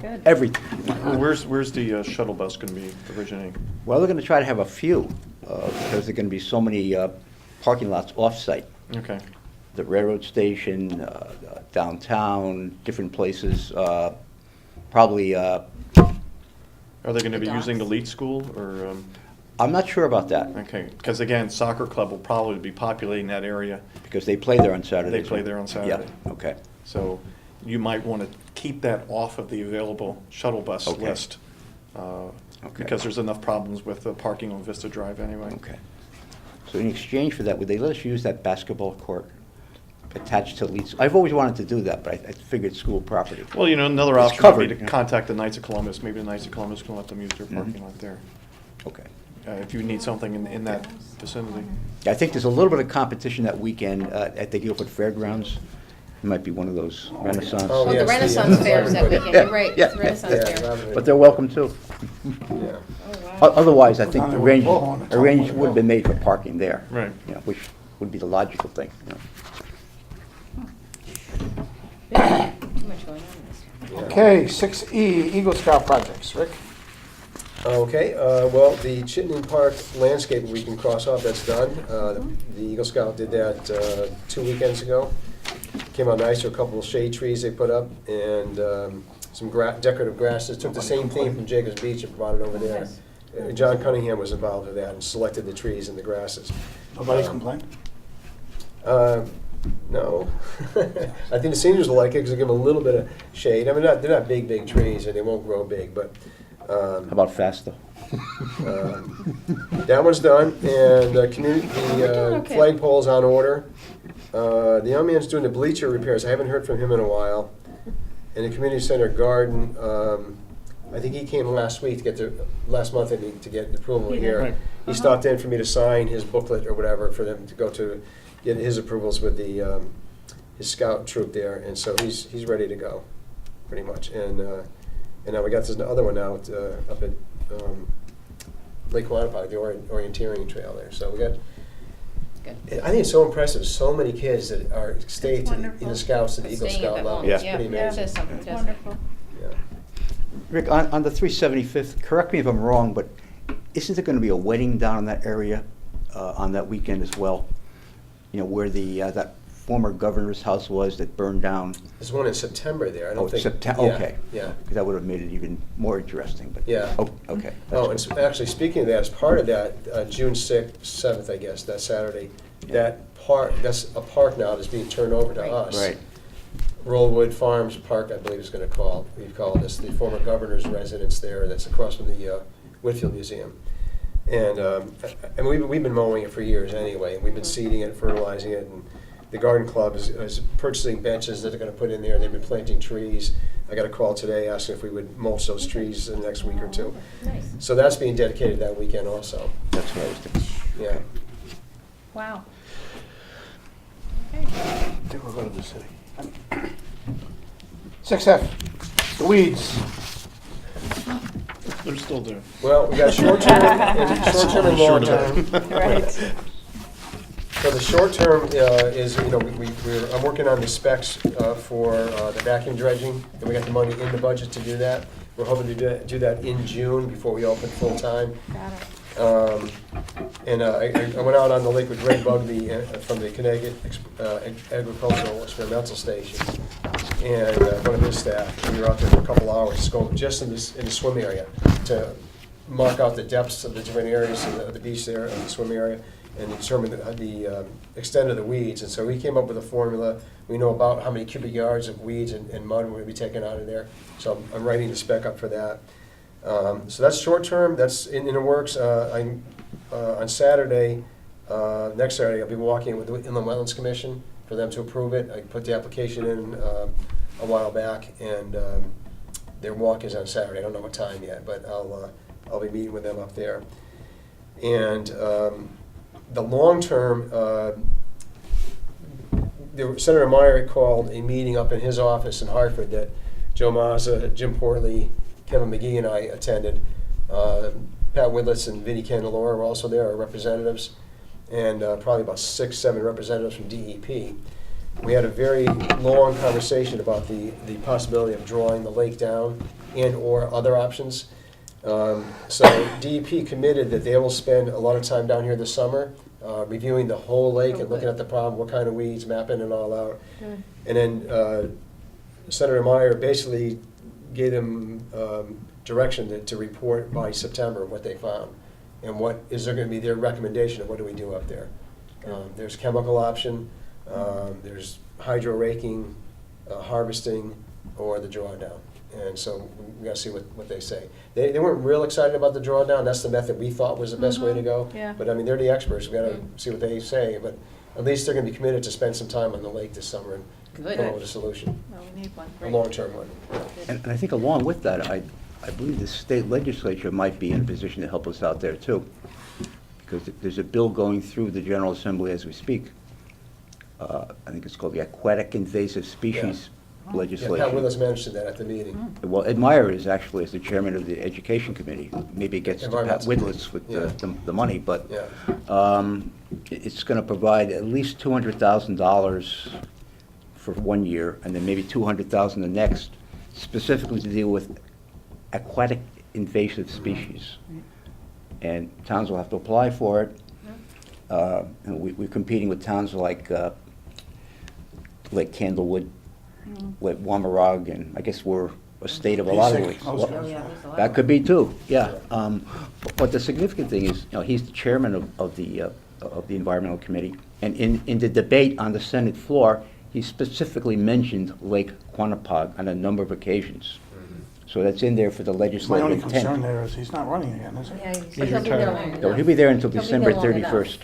Good. Everything. Well, where's the shuttle bus going to be originating? Well, they're going to try to have a few, because there are going to be so many parking lots off-site. Okay. The railroad station, downtown, different places, probably, Are they going to The be using the docks. Leet School, or, I'm not sure about that, okay, because again, soccer club will probably be populating that area. because they play there on Saturdays. They play there on Saturday. Yeah, okay. So you might want to keep that off of the available shuttle bus Okay. list. Because there's enough problems with the parking on Vista Drive anyway. Okay. So in exchange for that, would they let us use that basketball court attached to Leeds? I've always wanted to do that, but I figured school property. Well, another It's option would be covered, to yeah. contact the Knights of Columbus. Maybe the Knights of Columbus can let them use their parking lot there. Okay. If you need something in that vicinity. I think there's a little bit of competition that weekend at the Guilford Fairgrounds. It might be one of those Renaissance. Oh, Well, yes, the Renaissance Fair is that yeah. weekend, you're right, Yeah. it's the Renaissance Yeah, Fair. rather than- But they're welcome too. Yeah. Otherwise, I think Down there with Bullhorn, the it's all range over the would have been made for parking there. Right. Which would be the logical thing. Too much going on in this. Okay, 6E, Eagle Scout projects. Rick? Okay, well, the Chittenden Park landscape we can cross off, that's done. The Eagle Scout did that 2 weekends ago. Came out nice, there were a couple of shade trees they put up, and some decorative grasses. Took the same theme from Jacobs Beach and brought it over there. John Cunningham was involved in that and selected the trees and the grasses. Nobody complained? No. I think the seniors will like it because they give them a little bit of shade. I mean, they're not big trees, and they won't grow big, but How about FASTA? that one's done, and the okay. flagpole's on order. The young man's doing the bleacher repairs. I haven't heard from him in a while. And the community center garden, I think he came last week last month to get approval here. Right. He stopped in for me to sign his booklet or whatever for them to go to get his approvals with his scout troop there, and so he's ready to go, pretty much. And now we got this other one out up at Lake Quantico, the orienteering trail there. So we got. Good. I think it's so impressive. So many kids that are stayed in the Scouts to the Eagle Staying at Scout that level. moment, It's yeah, pretty yeah, it amazing. says something, doesn't it? Wonderful. Yeah. Rick, on the 375th, correct me if I'm wrong, but isn't there going to be a wedding down in that area on that weekend as well? Where that former governor's house was that burned down? There's one in September there. I don't Oh, think. September, yeah, okay. Yeah. That would have made it even more interesting, but. Yeah. Oh, okay. Oh, and actually, speaking of that, as part of that, June 6th, 7th, I guess, that Saturday, that's a park now that's being turned over to us. Right. Rollwood Farms Park, I believe is going to we've called this, the former governor's residence there, that's across from the Whitfield Museum. And we've been mowing it for years anyway, and we've been seeding it, fertilizing it, and the garden club is purchasing benches that they're going to put in there. They've been planting trees. I got a call today asking if we would mulch those trees in the next week or two. Nice. So that's being dedicated that weekend also. That's what I was thinking. Yeah. Wow. I think we'll go to the city. 6F, the weeds. They're still there. Well, we got short-term and long-term. Right. So the short term is, I'm working on the specs for the vacuum dredging, and we got the money in the budget to do that. We're hoping to do that in June before we open full-time. Got it. I went out on the lake with Greg Bugby from the Connecticut Agricultural Experimental Station, and one of his staff. We were out there for a couple hours, scoping just in the swim area to mark out the depths of the different areas of the beach there, of the swim area, and determine the extent of the weeds. And so we came up with a formula. We know about how many cubic yards of weeds and mud we're going to be taking out of there. So I'm writing the spec up for that. So that's short term. That's in the works. On Saturday, next Saturday, I'll be walking with the Inland Wetlands Commission for them to approve it. I put the application in a while back, and their walk is on Saturday. I don't know what time yet, but I'll be meeting with them up there. And the long term, Senator Meyer had called a meeting up in his office in Hartford that Joe Mazza, Jim Portley, Kevin McGee, and I attended. Pat Widlitz and Vinnie Candelora were also there, our representatives, and probably about 6-7 representatives from DEP. We had a very long conversation about the possibility of drawing the lake down and/or other options. So DEP committed that they will spend a lot of time down here this summer, reviewing the whole lake and looking at the problem, what kind of weeds, mapping it all out. And then Senator Meyer basically gave them direction to report by September what they found. And what is there going to be their recommendation of what do we do up there. There's chemical option, there's hydro raking, harvesting, or the drawdown. And so we got to see what they say. They weren't real excited about the drawdown. That's the method we thought was the best way to go. Yeah. But I mean, they're the experts. We got to see what they say. But at least they're going to be committed to spend some time on the lake this summer and Good. come up with a solution, Well, we need one. a long-term one. And I think along with that, I believe the state legislature might be in a position to help us out there too. Because there's a bill going through the General Assembly as we speak. I think it's called the Aquatic Invasive Species Yeah, legislation. Pat Willis mentioned that at the meeting. Well, Ed Meyer is actually as the chairman of the Education Committee. Maybe it gets to Pat Environmental. Willis with Yeah. the money, but Yeah. it's going to provide at least $200,000 for 1 year, and then maybe $200,000 the next, specifically to deal with aquatic invasive species. And towns will have to apply for it. And we're competing with towns like Candlewood, like Wamarog, and I guess we're a state of a lot of P6, lakes. those Well, guys. Oh, yeah, there's a lot that of could be too, yeah. But the significant thing is, he's the chairman of the Environmental Committee, and in the debate on the Senate floor, he specifically mentioned Lake Quanapog on a number of occasions. So that's in there for the My legislative only intent. concern there is he's not running again, is he? Yeah, But he's he'll be there long No, enough. he'll be there until He'll be December there long enough. 31st.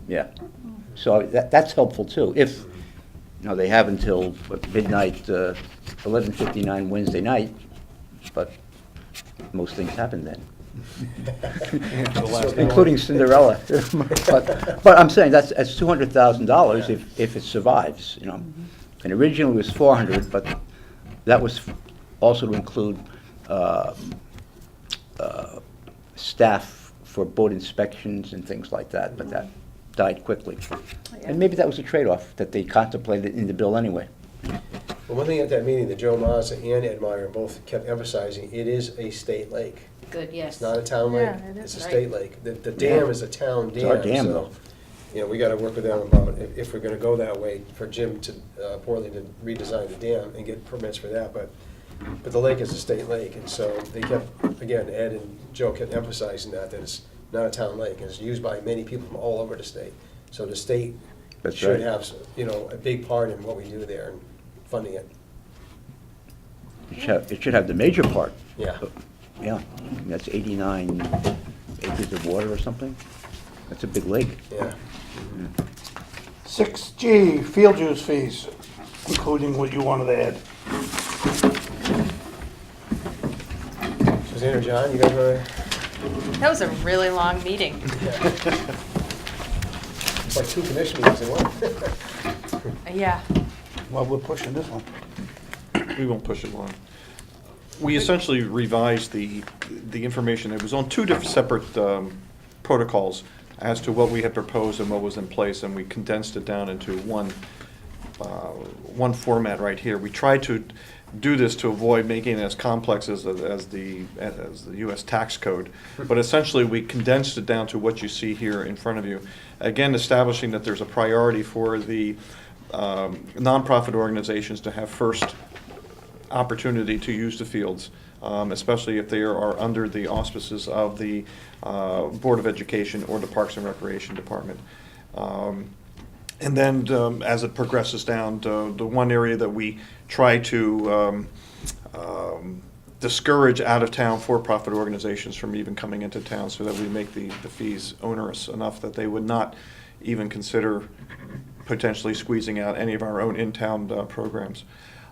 Yeah. So that's helpful too. If, they have until midnight, 11:59 Wednesday night, but most things happen then. Including Cinderella. But I'm saying that's $200,000 if it survives, And originally it was 400, but that was also to include staff for boat inspections and things like that, but that died quickly. And maybe that was a trade-off that they contemplated in the bill anyway. Well, one thing at that meeting that Joe Mazza and Ed Meyer both kept emphasizing, it is a state lake. Good, yes. It's not a town lake, Yeah, it is. it's a Right. state lake. The dam is a town dam. It's our dam, so, though. we gotta work with them about if we're gonna go that way, for Jim to, Portland to redesign the dam and get permits for that, but the lake is a state lake, and so they kept, again, Ed and Joe kept emphasizing that it's not a town lake, and it's used by many people from all over the state. So the state That's should right. have, a big part in what we do there and funding it. It should have the major part. Yeah. Yeah, that's 89 acres of water or something. That's a big lake. Yeah. 6G, field use fees, including what you wanted to add. Suzanne or John, you guys wanna? That was a really long meeting. It's like 2 commission meetings in one. Yeah. Well, we're pushing this one. We won't push it long. We essentially revised the information. It was on two different separate protocols as to what we had proposed and what was in place, and we condensed it down into one format right here. We tried to do this to avoid making it as complex as the U.S. tax code, but essentially we condensed it down to what you see here in front of you. Again, establishing that there's a priority for the nonprofit organizations to have first opportunity to use the fields, especially if they are under the auspices of the Board of Education or the Parks and Recreation Department. And then as it progresses down, the one area that we try to discourage out-of-town for-profit organizations from even coming into town, so that we make the fees onerous enough that they would not even consider potentially squeezing out any of our own in-town programs.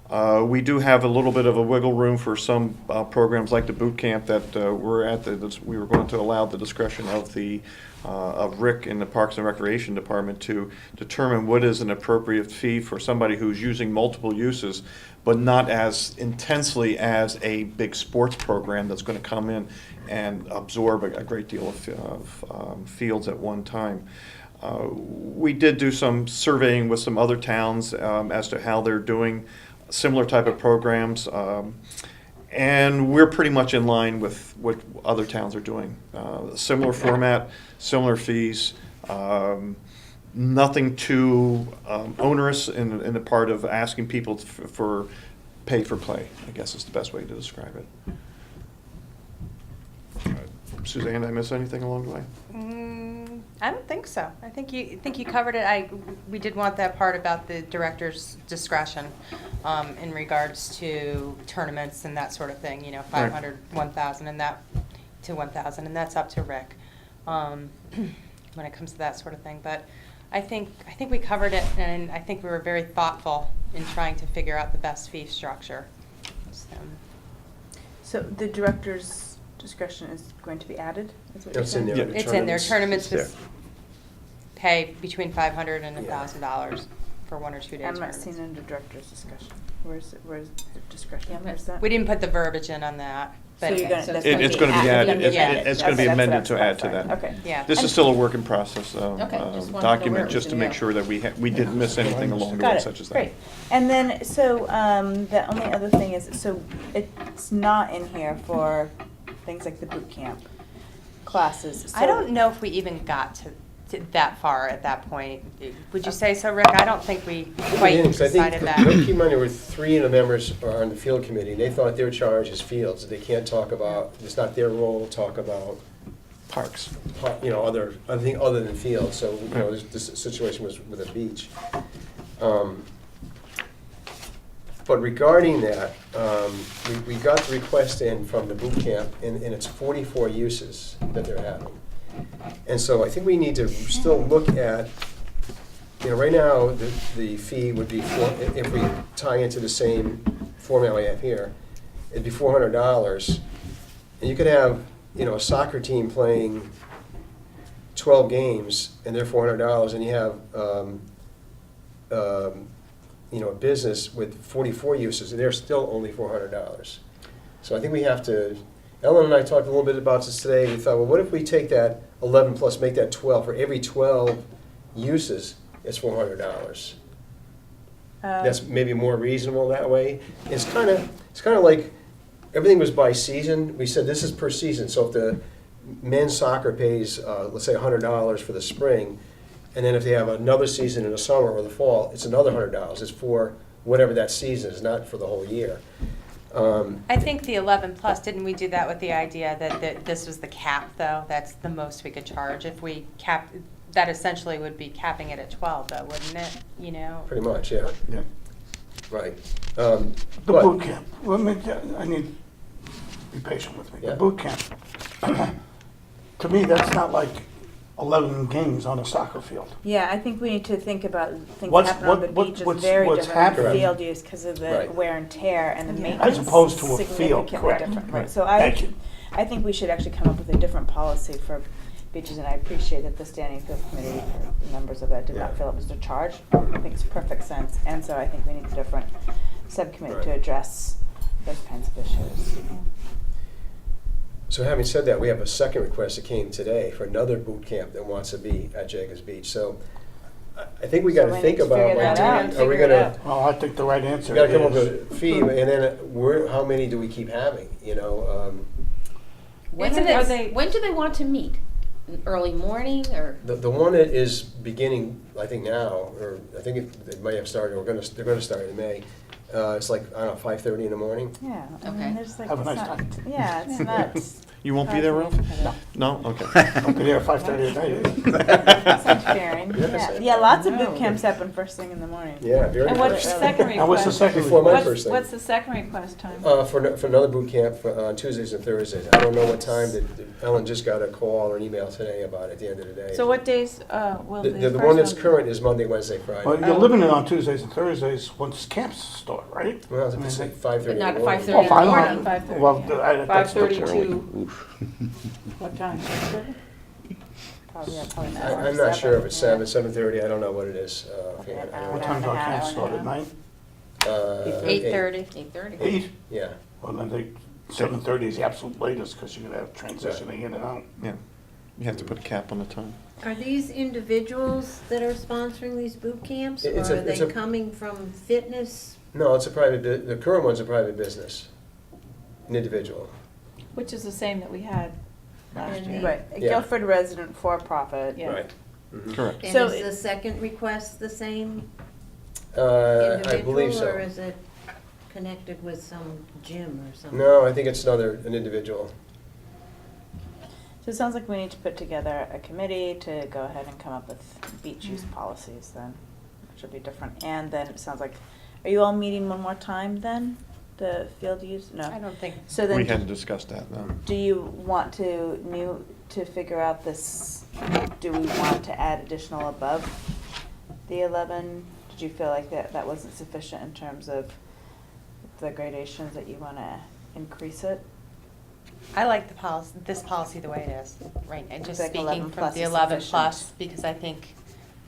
We do have a little bit of a wiggle room for some programs like the boot camp that we were going to allow the discretion of Rick in the Parks and Recreation Department to determine what is an appropriate fee for somebody who's using multiple uses, but not as intensely as a big sports program that's going to come in and absorb a great deal of fields at one time. We did do some surveying with some other towns as to how they're doing similar type of programs. And we're pretty much in line with what other towns are doing. Similar format, similar fees, nothing too onerous in the part of asking people for pay for play, I guess is the best way to describe it. Suzanne, did I miss anything along the way? I don't think so. I think you covered it. We did want that part about the director's discretion in regards to tournaments and that sort of thing, 500, 1,000 and that to 1,000, and that's up to Rick when it comes to that sort of thing. But I think we covered it, and I think we were very thoughtful in trying to figure out the best fee structure. So the director's discretion is going to be added? Is what you're It's in saying? there. It's in there. Tournaments It's pay between $500 and $1,000 for 1 or 2 days. I'm not tournaments. seeing under director's discussion. Where's the discretion? Yeah, Where's that? We didn't put the verbiage in on that, So but you're gonna, that's It's going to be added. It's going to be Okay, amended that's to what I add to thought. that. Okay. yeah. This is still a work in process just wanted to know where it document, was just to gonna make go. sure that we didn't miss anything along the way, Got such it, as that. great. And then, so, the only other thing is, so it's not in here for things like the boot camp classes. I don't know if we even got to that far at that point. Would you say so, Rick? I don't think we quite decided I that. think, keep in mind, there were 3 of the members are on the field committee, and they thought their charge is fields. They can't talk about, it's not their role to talk about, Parks. other thing other than fields. So, this situation was with a beach. But regarding that, we got the request in from the boot camp, and it's 44 uses that they're having. And so I think we need to still look at, right now, the fee would be, if we tie into the same formula we have here, it'd be $400. And you could have, a soccer team playing 12 games, and they're $400, and you have, a business with 44 uses, and they're still only $400. So I think we have to, Ellen and I talked a little bit about this today. We thought, well, what if we take that 11 plus, make that 12? For every 12 uses, it's $400. That's maybe more reasonable that way. It's kind of like everything was by season. We said this is per season. So if the men's soccer pays, let's say $100 for the spring, and then if they have another season in the summer or the fall, it's another $100. It's for whatever that season is, not for the whole year. I think the 11 plus, didn't we do that with the idea that this was the cap, though? That's the most we could charge. If we cap, that essentially would be capping it at 12, though, wouldn't it? Pretty much, yeah. Yeah. Right. The But- boot camp, I need, be patient with me. Yeah. The boot camp, to me, that's not like 11 games on a soccer field. Yeah, I think we need to think about things What's- happening on the what- beach is what's- very what's different than happening- field use because of the Right. wear and tear and the maintenance. As opposed to a field, significantly correct. different. Right. Right, so Thank you. I think we should actually come up with a different policy for beaches, and I appreciate that the standing field committee, the members of that did not Yeah. feel it was a charge. I think it's perfect sense, and so I think we need a different subcommittee to Right. address those kinds of issues. So having said that, we have a second request that came today for another boot camp that wants to be at Jacobs Beach. So I think we So got we to think need to about, figure that out. are we Figure it gonna, out. Well, I think the right answer we gotta come up is, with a fee, and then how many do we keep having, When do they want to meet? Early morning or? The one that is beginning, I think now, or I think they might have started, they're gonna start in May. It's like, I don't know, 5:30 in the morning. Yeah, I Okay. mean, there's like, Have a it's nice not, time. yeah, it's not. You won't be there, Ralph? No? Okay. I'll be there at 5:30 at night. It's interfering. Yes. Yeah, lots of boot camps happen first thing in the morning. Yeah, very And what's the early. second Now, what's the request? second Before my request? first thing. What's the second request time? For another boot camp on Tuesdays and Thursdays. I don't know what time, Ellen just got a call or an email today about it at the end of the day. So what days will the The first one that's be? current is Monday, Wednesday, Well, Friday. you're limited on Tuesdays and Thursdays once camps start, right? Well, it's like 5:30 in the But not morning. 5:30 Well, in the fine, morning. 5:30, Well, yeah. that's 5:30 early. to, what time? 6:30? Probably not. I'm not sure if it's 7:30, I don't know what it is. Okay, offhand. I don't What know. time do our camps start, at 9? 8:30. 8:30. 8? Yeah. Well, then 7:30 is the absolute latest, because you're gonna have transitioning in and out. Yeah. You have to put a cap on the time. Are these individuals that are sponsoring these boot camps, or It's are a- it's they a- coming from fitness? No, it's a private, the current one's a private business, an individual. Which is the same that we had last And year. the- Right, a Yeah. Guilford resident for-profit. Yeah. Right. Mhm. Correct. And So is it- the second request the same I believe individual, or so. is it connected with some gym or something? No, I think it's an individual. So it sounds like we need to put together a committee to go ahead and come up with beach use policies then, which will be different. And then it sounds like, are you all meeting one more time then? The field use, no? I don't think, So then, We hadn't discussed that, no. do you want to figure out this, do we want to add additional above the 11? Did you feel like that wasn't sufficient in terms of the gradations that you want to increase it? I like the policy, this policy the way it is, right, and just Like 11 speaking from plus the is 11 sufficient. plus, because I think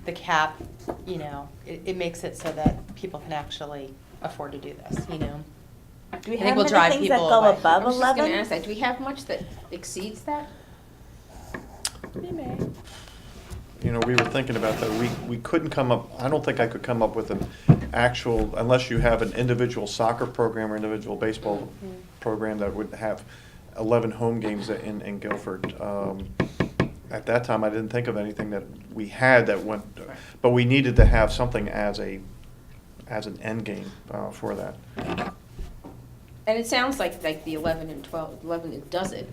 the cap, you know, it makes it so that people can actually afford to do this, you know? Do we I think have we'll many drive things that people go away. above I was just gonna 11? ask that, do we have much that exceeds that? We may. You know, we were thinking about that. We couldn't come up, I don't think I could come up with an actual, unless you have an individual soccer program or individual baseball program that would have 11 home games in Guilford. At that time, I didn't think of anything that we had that went, but we needed to have something as an end game for that. And it sounds like the 11 and 12, 11 that does it.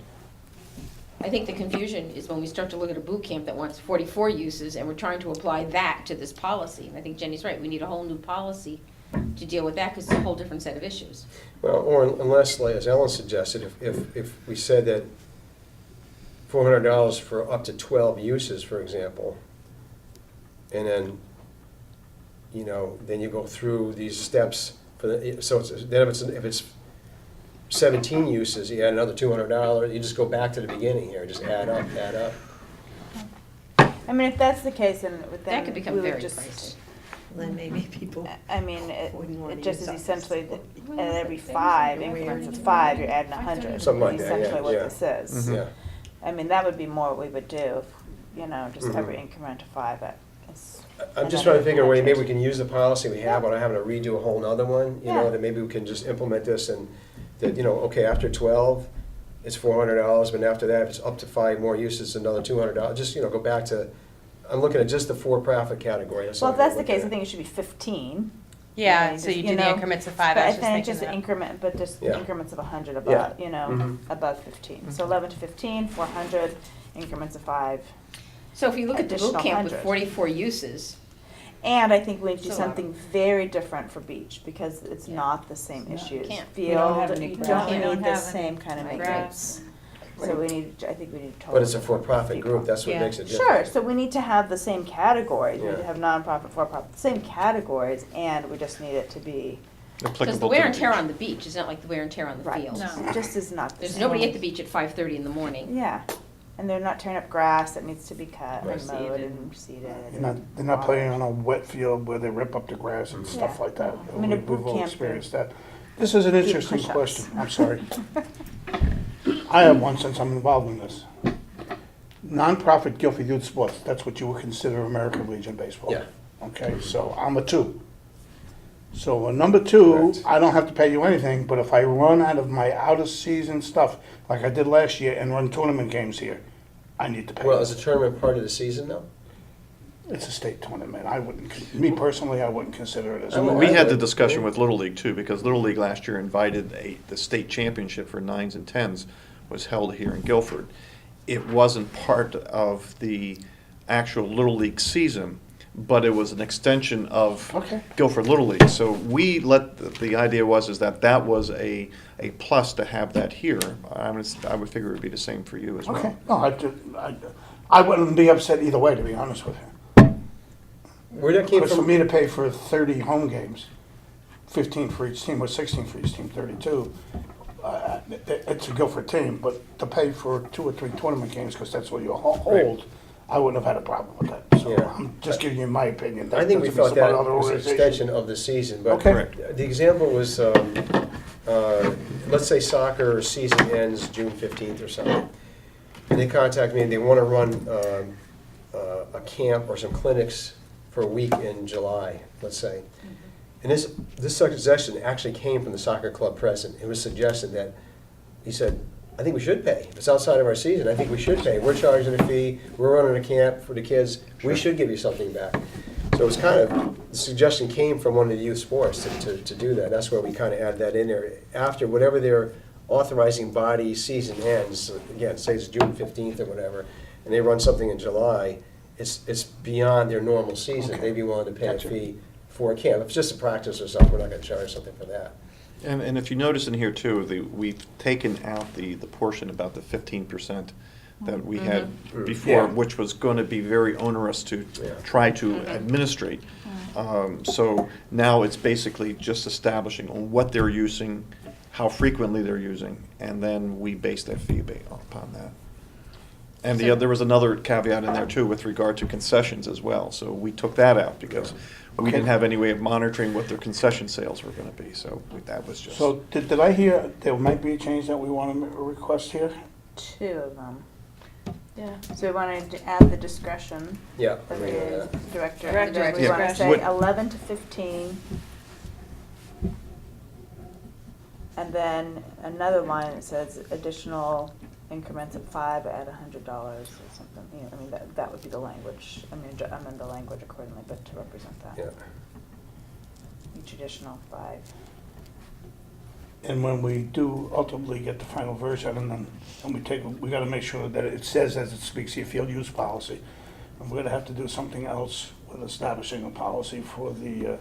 I think the confusion is when we start to look at a boot camp that wants 44 uses, and we're trying to apply that to this policy. And I think Jenny's right, we need a whole new policy to deal with that, because it's a whole different set of issues. Well, or unless, like, as Ellen suggested, if we said that $400 for up to 12 uses, for example, and then, you know, then you go through these steps for the, so it's, then if it's 17 uses, you add another $200, you just go back to the beginning here, just add up, add up. I mean, if that's the case, then That could we become would very just. pricey. Then maybe people. I mean, wouldn't wanna it just use is up essentially, this. at every 5 increments of 5, you're adding 100. Something like that, yeah, Essentially what yeah. this is. Mhm. Yeah. I mean, that would be more what we would do, if, you know, just Mhm. every increment of 5. I'm just trying to figure a way, maybe we can use the policy we have without having to redo a whole nother one, you know, Yeah. that maybe we can just implement this and, that, you know, okay, after 12, it's $400, but after that, if it's up to 5 more uses, another $200, just, you know, go back to, I'm looking at just the for-profit category. Well, if all I'm that's the looking case, I at. think it should be 15. Yeah, know, so you just, do the know, increments of 5, but I was just think thinking just that. increment, but just Yeah. increments of 100 Yeah. above, you know, Mhm. above 15. So 11 to 15, 400, increments of 5. So if you look at the boot Additional camp with 100. 44 uses, And I think we need to do So- something very different for beach, because it's Yeah. not the same It's not- you issues. can't. We don't have Field, any you grass. don't We don't need the have same any kind of grass. maintenance. So we need, I think we need to. But it's a for-profit group, that's what Yeah. makes it different. Sure, so we need to have the same categories, we need to Yeah. have nonprofit, for-profit, the same categories, and we just need it to be, because Applicable the to wear and tear beach. on the beach is not like the wear and tear on the right, field. No. it just is not the There's same. nobody at the beach at 5:30 in the morning. Yeah, and they're not tearing up grass that needs to be cut Right. and mowed and seeded. They're not playing on a wet field where they rip up the grass and stuff Yeah. like that. I mean, a boot We've all camp experienced could that. This is an do interesting push-ups. question, I'm sorry. I have one since I'm involved in this. Nonprofit Guilford Youth Sports, that's what you would consider American Legion Baseball. Yeah. Okay, so I'm a 2. So a number 2, Correct. I don't have to pay you anything, but if I run out of my out-of-season stuff, like I did last year, and run tournament games here, I need to pay. Well, is the tournament part of the season though? It's a state tournament. I wouldn't, me personally, I wouldn't consider it as. I would- We had the discussion with Little League too, because Little League last year invited the state championship for 9s and 10s was held here in Guilford. It wasn't part of the actual Little League season, but it was an extension of Okay. Guilford Little League. So we the idea was that was a plus to have that here. I would figure it would be the same for you as well. Okay, no, I wouldn't be upset either way, to be honest with you. Where that came Because for from? me to pay for 30 home games, 15 for each team, or 16 for each team, 32, it's a Guilford team, but to pay for 2 or 3 tournament games, because that's what you hold, I wouldn't have had a problem with that. So Yeah. I'm just giving you my opinion. I think we Doesn't mean felt that some other was an organization- extension of the season, but Okay. Correct. the example was, let's say soccer season ends June 15th or something. and they contact me, and they want to run a camp or some clinics for a week in July, let's say. And this suggestion actually came from the soccer club president. It was suggested that, he said, I think we should pay. If it's outside of our season, I think we should pay. We're charging a fee, we're running a camp for the kids, we should give you something back. So it was kind of, the suggestion came from one of the youth sports to do that. That's where we kind of add that in there. After whatever their authorizing body season ends, again, say it's June 15th or whatever, and they run something in July, it's beyond their normal season. They'd be willing to pay a fee for a camp. If it's just a practice or something, we're not going to charge something for that. And if you notice in here too, we've taken out the portion about the 15% that we had before, Yeah. which was going to be very onerous to Yeah. try to administrate. So now it's basically just establishing on what they're using, how frequently they're using, and then we base that fee upon that. And there was another caveat in there too with regard to concessions as well. So we took that out because we didn't have any way of monitoring what their concession sales were going to be. So that was just. So did I hear there might be a change that we want to request here? 2 of them. Yeah. So we wanted to add the discretion Yeah. of I mean, the director. Director And then we want to discretion. say 11 to 15. And then another line that says additional increments of 5 at $100 or something. You know, I mean, that would be the language. I mean, amend the language accordingly, but to represent that. Yeah. Each additional 5. And when we do ultimately get the final version, and we gotta make sure that it says as it speaks here, field use policy. And we're gonna have to do something else with establishing a policy for the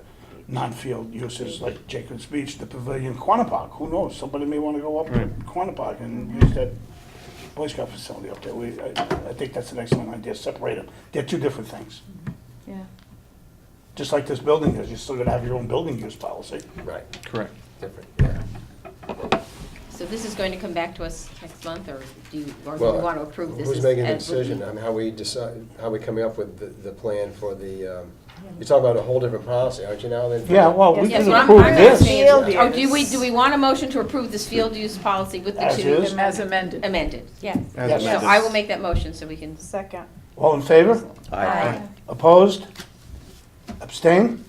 non-field uses like Jacobs Beach, the Pavilion, Quantipark. Who knows? Somebody may wanna go up to Right. Quantipark and use that Boy Scout facility up there. I think that's an excellent idea, separate them. They're 2 different things. Yeah. Just like this building is, you're still gonna have your own building use policy. Right. Correct. Different, yeah. So this is going to come back to us next month, or do you Well, want to approve this? Who's as- making the as written? decision on how we decide, how we coming up with the plan for the, you're talking about a whole different policy, aren't you now then? Yeah, well, we Yes, can well, I'm approve asking this. is- Field Oh, use. do we want a motion to approve this field use policy with the As 2? is. As amended. Amended, yes. As Yes. So amended. I will make that motion so we can. Second. All in favor? Aye. Opposed? Abstain?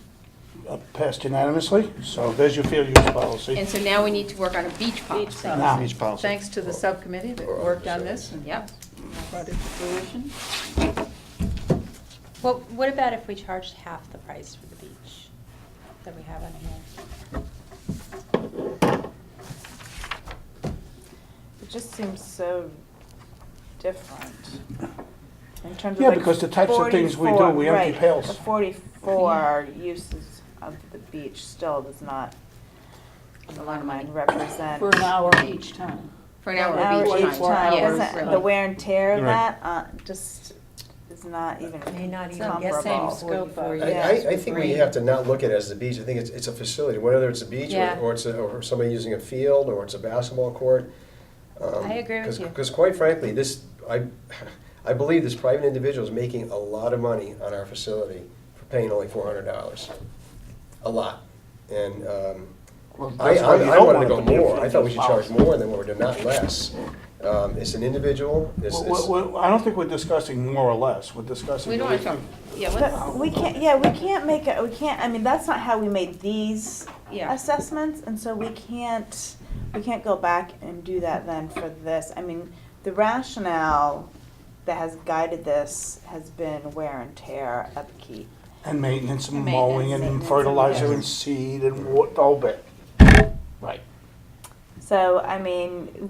Passed unanimously. So there's your field use policy. And so now we need to work on a beach policy. Now, Each policy. Thanks to the subcommittee that worked on this and Yep. brought it to fruition. Well, what about if we charged half the price for the beach that we have on here? It just seems so different. In terms of Yeah, like because the types of things we do, 44, we empty right, pails. The 44 uses of the beach still does not, A lot of money. represent. For an hour each time. For an An hour hour of beach each time. time. Yes, Doesn't- really. The wear and tear of Right. that, just is not even May not even comparable. get Same same scope scope of- Yeah. I think we have to not look at it as the beach. I think it's a facility, whether it's a beach Yeah. or it's or somebody using a field or it's a basketball court. I agree with you. Because quite frankly, I believe this private individual is making a lot of money on our facility for paying only $400. A lot. And Well, I that's why you I don't wanted want to it go be a more. field I thought we use should charge policy. more than what we're doing, not less. It's an individual, I don't think we're discussing more or less. We're discussing. We don't want to talk, yeah, let's, But we can't make it, I mean, that's not how we made these yeah. assessments, and so we can't go back and do that then for this. I mean, the rationale that has guided this has been wear and tear, upkeep. And maintenance and And mowing and maintenance, fertilizer yeah. and seed and what, the whole bit. Right. So, I mean,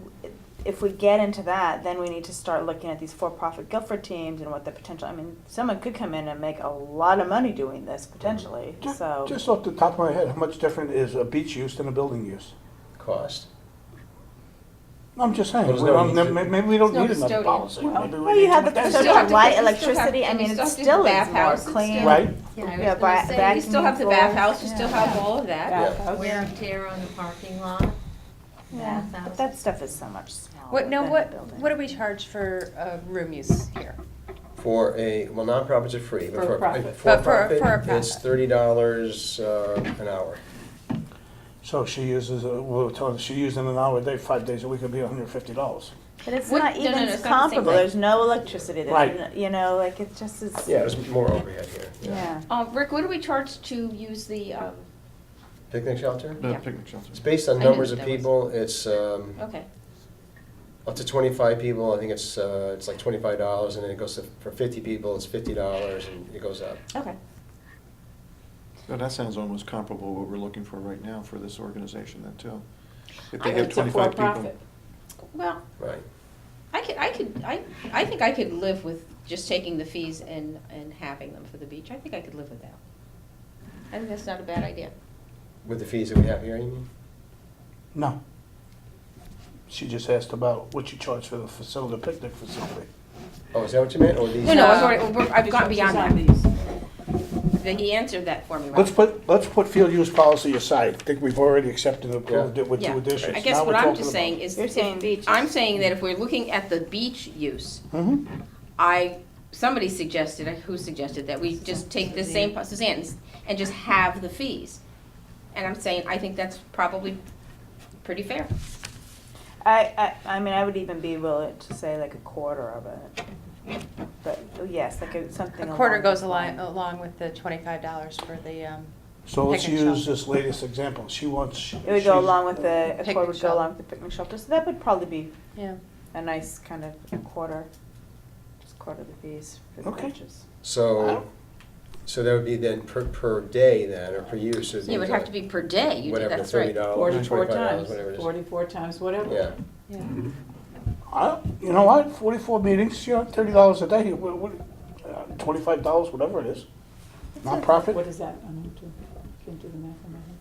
if we get into that, then we need to start looking at these for-profit Guilford teams and what the potential, I mean, someone could come in and make a lot of money doing this potentially, so. Just off the top of my head, how much different is a beach use than a building use? cost. I'm just saying, Well, we there's no don't, need to- maybe we don't There's no need another custodian. policy. Maybe we Well, need you have the something still else. have custodian, to- light, you still have- electricity, I and you mean, still it have to do still is bathhouse, more it's clean. still- Right? Yeah, I was Yeah, gonna say, you still have the vacuum bathhouse, you floors, still yeah. have all of that. Yeah. Wear and tear on the parking lot. Yeah, but Bathhouse. that stuff is so much smaller What, no, than a what, building. what do we charge for room use here? For nonprofits are free, but For a profit. for a But for a profit, it's profit. $30 an hour. So she uses, we were told she using an hour a day, 5 days a week, it'd be $150. But it's What- not no, no, even no, it's not the same comparable, thing. there's no electricity, Right. there's, you know, like, it just is. Yeah, there's more overhead here. Yeah. Rick, what do we charge to use the, Picnic shelter? The Yeah. picnic shelter. It's based on I knew numbers of that was- people. It's okay, up to 25 people. I think it's like $25, and then it goes to, for 50 people, it's $50, and it goes up. okay. No, that sounds almost comparable to what we're looking for right now for this organization then too. If they I- have It's a 25 people. for-profit. Well, Right. I think I could live with just taking the fees and having them for the beach. I think I could live with that. I think that's not a bad idea. With the fees that we have here, you mean? No. She just asked about what you charge for the facility, the picnic facility. Oh, is that what you meant, or these? No, I've gone beyond that. These. He answered that for me, Rob. Let's put field use policy aside. I think we've already accepted and approved it with Yeah. two additions. I guess Now what we're I'm talking just about- saying is, You're saying beaches. I'm saying that if we're looking at the beach use, Mhm. somebody suggested, who suggested that we just take the same, Suzanne's, and just have the fees. And I'm saying, I think that's probably pretty fair. I mean, I would even be willing to say like a quarter of it. But, yes, like something A quarter along goes those lines. along with the $25 for the, So let's picnic use shelter. this latest example. She wants. It would go she's- along with a Picnic quarter would go shelter. along with the picnic shelter, so that would probably be yeah. a nice kind of a quarter, just quarter the fees for the Okay. beaches. So that would be then per day then, or per use? It would have to be per day, you did, Whatever, that's right. $30, 44 $25, times, whatever it is. 44 times whatever. Yeah. Yeah. You know what, 44 meetings, $30 a day, $25, whatever it is. Nonprofit? What is that? I'm not sure. Can't do the math on my head.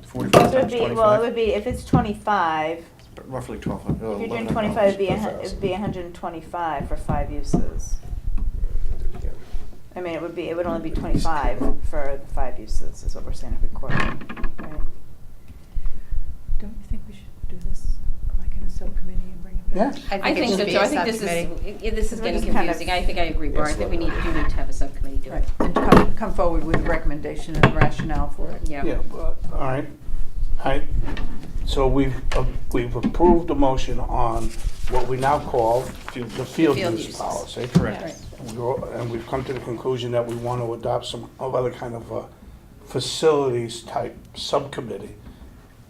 45 So it would times be, well, it 25, would be, if it's 25, roughly 1,200. if you're doing 25, it'd be, $1,000. it'd be 125 for 5 uses. I mean, it would only be 25 for the 5 uses, is what we're saying every quarter, right? Don't you think we should do this like in a subcommittee and bring it back? Yeah. I think it so should be too. a I think this subcommittee. is We're getting just kind of- confusing. I think I agree, Barbara. I think we do need to have a subcommittee do it. Right, and come forward with a recommendation and a rationale for it. Yeah. Yeah, but, all right. So we've approved the motion on what we now call the field Field use uses. policy. Correct. Right. And we've come to the conclusion that we want to adopt some other kind of facilities type subcommittee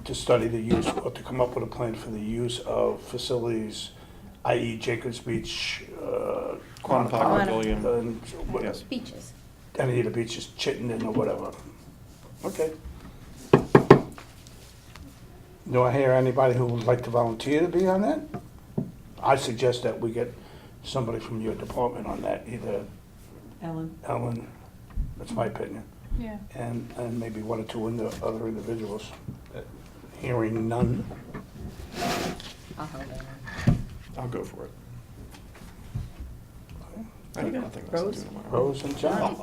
to study the use, or to come up with a plan for the use of facilities, i.e. Jacobs Beach, Quanah Park, William. and Yes. Beaches. any of the beaches, Chittenden or whatever. Okay. Do I hear anybody who would like to volunteer to be on that? I suggest that we get somebody from your department on that, either Ellen, that's my opinion, Yeah. and maybe one or two other individuals. Hearing none. I'll hold that. I'll go for it. I got nothing else to Rose? do tomorrow. Rose and John.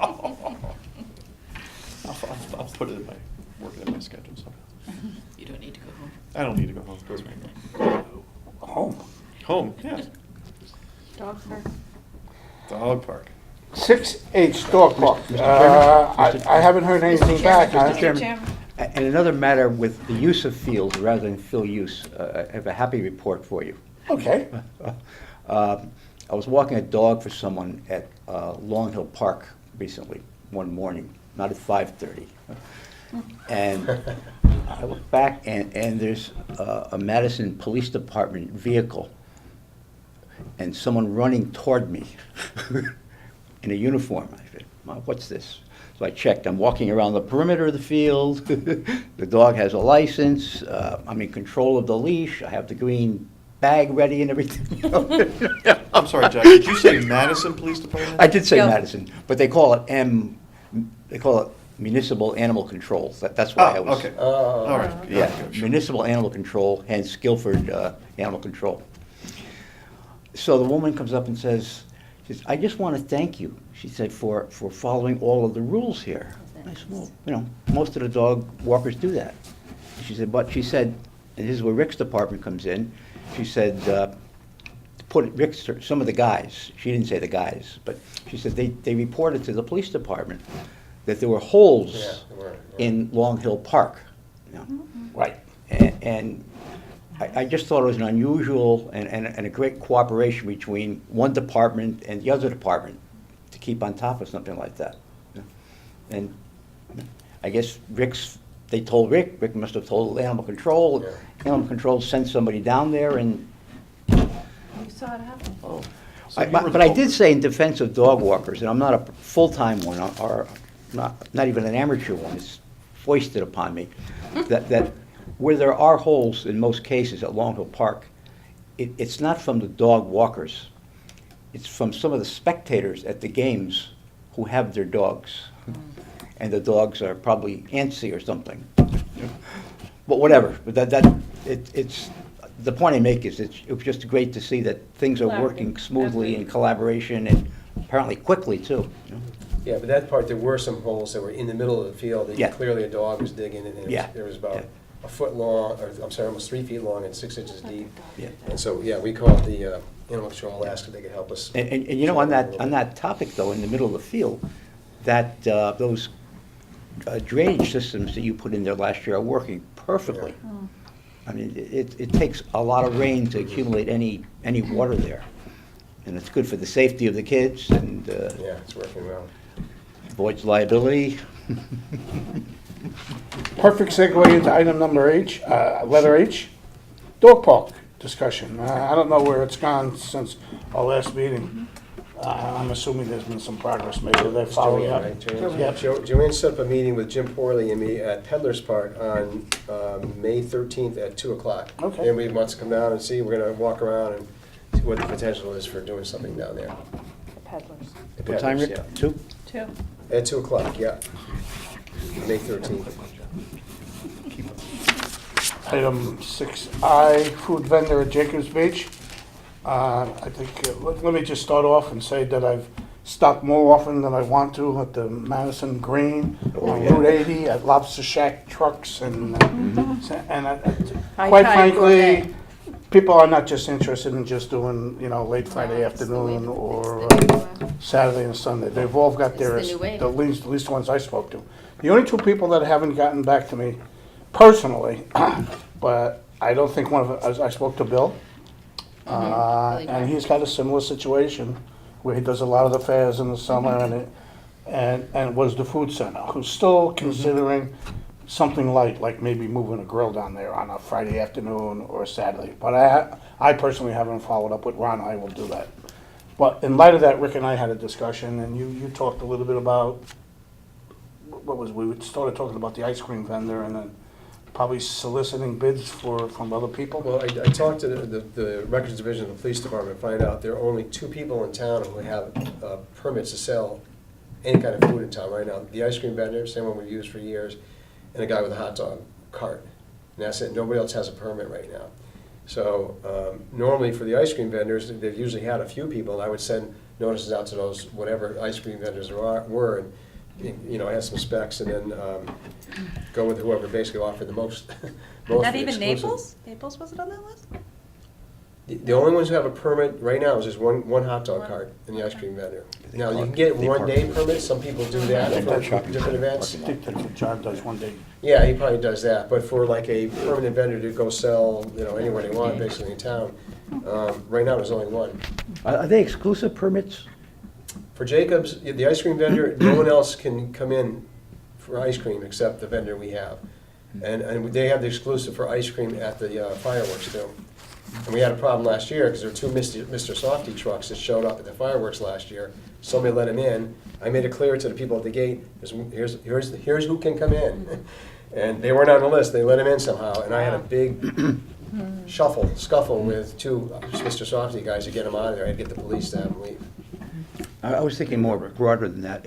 I'll put it in my, work it in my schedule somehow. You don't need to go home. I don't need to go home, trust me. Home. Home, yes. Dog park. Dog park. 6H Dog Park. I haven't heard anything back. Mr. Chairman, and another matter with the use of fields rather than field use, I have a happy report for you. Okay. I was walking a dog for someone at Long Hill Park recently, one morning, not at 5:30. And I look back, and there's a Madison Police Department vehicle, and someone running toward me in a uniform. I said, "Well, what's this?" So I checked. I'm walking around the perimeter of the field. The dog has a license. I'm in control of the leash. I have the green bag ready and everything. I'm sorry, Jack, did you say Madison Police Department? I did say Yeah. Madison, but they call it Municipal Animal Control. That's why I Oh, was. okay. Oh. All right. Yeah, Municipal Animal Control, hence Guilford Animal Control. So the woman comes up and says, "I just want to thank you," she said, for following all of the rules here. I said, "Well, you know, most of the dog walkers do that." She said, "But," she said, and this is where Rick's department comes in, she said, some of the guys, she didn't say the guys, but she said they reported to the police department that there were holes Yeah, there were, yeah. in Long Hill Park. know. Right. And I just thought it was an unusual and a great cooperation between one department and the other department to keep on top of something like that. And I guess they told Rick must have told Animal Control. Yeah. Animal Control sent somebody down there and, You saw it happen. oh. So you But were I told- did say in defense of dog walkers, and I'm not a full-time one, or not even an amateur one, it's foisted upon me, that where there are holes in most cases at Long Hill Park, it's not from the dog walkers. It's from some of the spectators at the games who have their dogs. And the dogs are probably antsy or something. But whatever, but it's, the point I make is it was just great to see that things are working Collaborative. smoothly in collaboration and apparently quickly too. You know? Yeah, but that part, there were some holes that were in the middle of the field that Yeah. clearly a dog was digging, and Yeah. it was about Yeah. a foot long, or I'm sorry, almost 3 feet long and 6 inches deep. Yeah. And so, yeah, we called the animal control, asked if they could help us. And you know, on that topic though, in the middle of the field, that those drainage systems that you put in there last year are working perfectly. I mean, it takes a lot of rain to accumulate any water there. And it's good for the safety of the kids and Yeah, it's working well. avoids liability. Perfect segue into item number H, letter H, dog park discussion. I don't know where it's gone since our last meeting. I'm assuming there's been some progress made, are they following up? Joanne, right? Joanne? Yep. Joanne set up a meeting with Jim Porley and me at Peddler's Park on May 13th at 2 o'clock. Okay. Anybody wants to come down and see, we're gonna walk around and see what the potential is for doing something down there. Peddlers. At What time, Peddler's, Rick? yeah. 2? 2. At 2 o'clock, yeah. May 13th. Item 6I, food vendor at Jacobs Beach. I think, let me just start off and say that I've stopped more often than I want to at the Madison Green, on Route 80, at Lobster Shack Trucks, and High quite tide gourmet. frankly, people are not just interested in just doing, late Friday afternoon or Saturday and Sunday. They've all got their, It's the new wave. at least the ones I spoke to. The only two people that haven't gotten back to me personally, but I don't think one of them, I spoke to Bill, Billy and he's got a similar situation where he does a lot of the fairs in the summer and it was the food center, who's still considering something light, like maybe moving a grill down there on a Friday afternoon or a Saturday. But I personally haven't followed up with Ron, I will do that. But in light of that, Rick and I had a discussion, and you talked a little bit about, we started talking about the ice cream vendor and then probably soliciting bids from other people. Well, I talked to the Records Division of the Police Department, find out there are only 2 people in town who have permits to sell any kind of food in town right now. The ice cream vendor, same one we've used for years, and a guy with a hot dog cart. And that's it, nobody else has a permit right now. So normally for the ice cream vendors, they've usually had a few people, and I would send notices out to those, whatever ice cream vendors there were, and I had some specs, and then go with whoever basically offered the most Not even exclusive. Naples? Naples wasn't on that list? The only ones who have a permit right now is just one hot dog cart and the ice cream vendor. Now, you can get one-day permits, some people do that for different events. I think that's what John does one day. Yeah, he probably does that, but for like a permanent vendor to go sell, anywhere they want, basically in town, right now there's only one. Are they exclusive permits? For Jacobs, the ice cream vendor, no one else can come in for ice cream except the vendor we have. And they have the exclusive for ice cream at the fireworks too. And we had a problem last year because there were 2 Mr. Softy trucks that showed up at the fireworks last year. Somebody let them in. I made it clear to the people at the gate, here's who can come in. And they weren't on the list, they let them in somehow. And I had a big scuffle with 2 Mr. Softy guys to get them out of there. I had to get the police to have them leave. I was thinking more broader than that.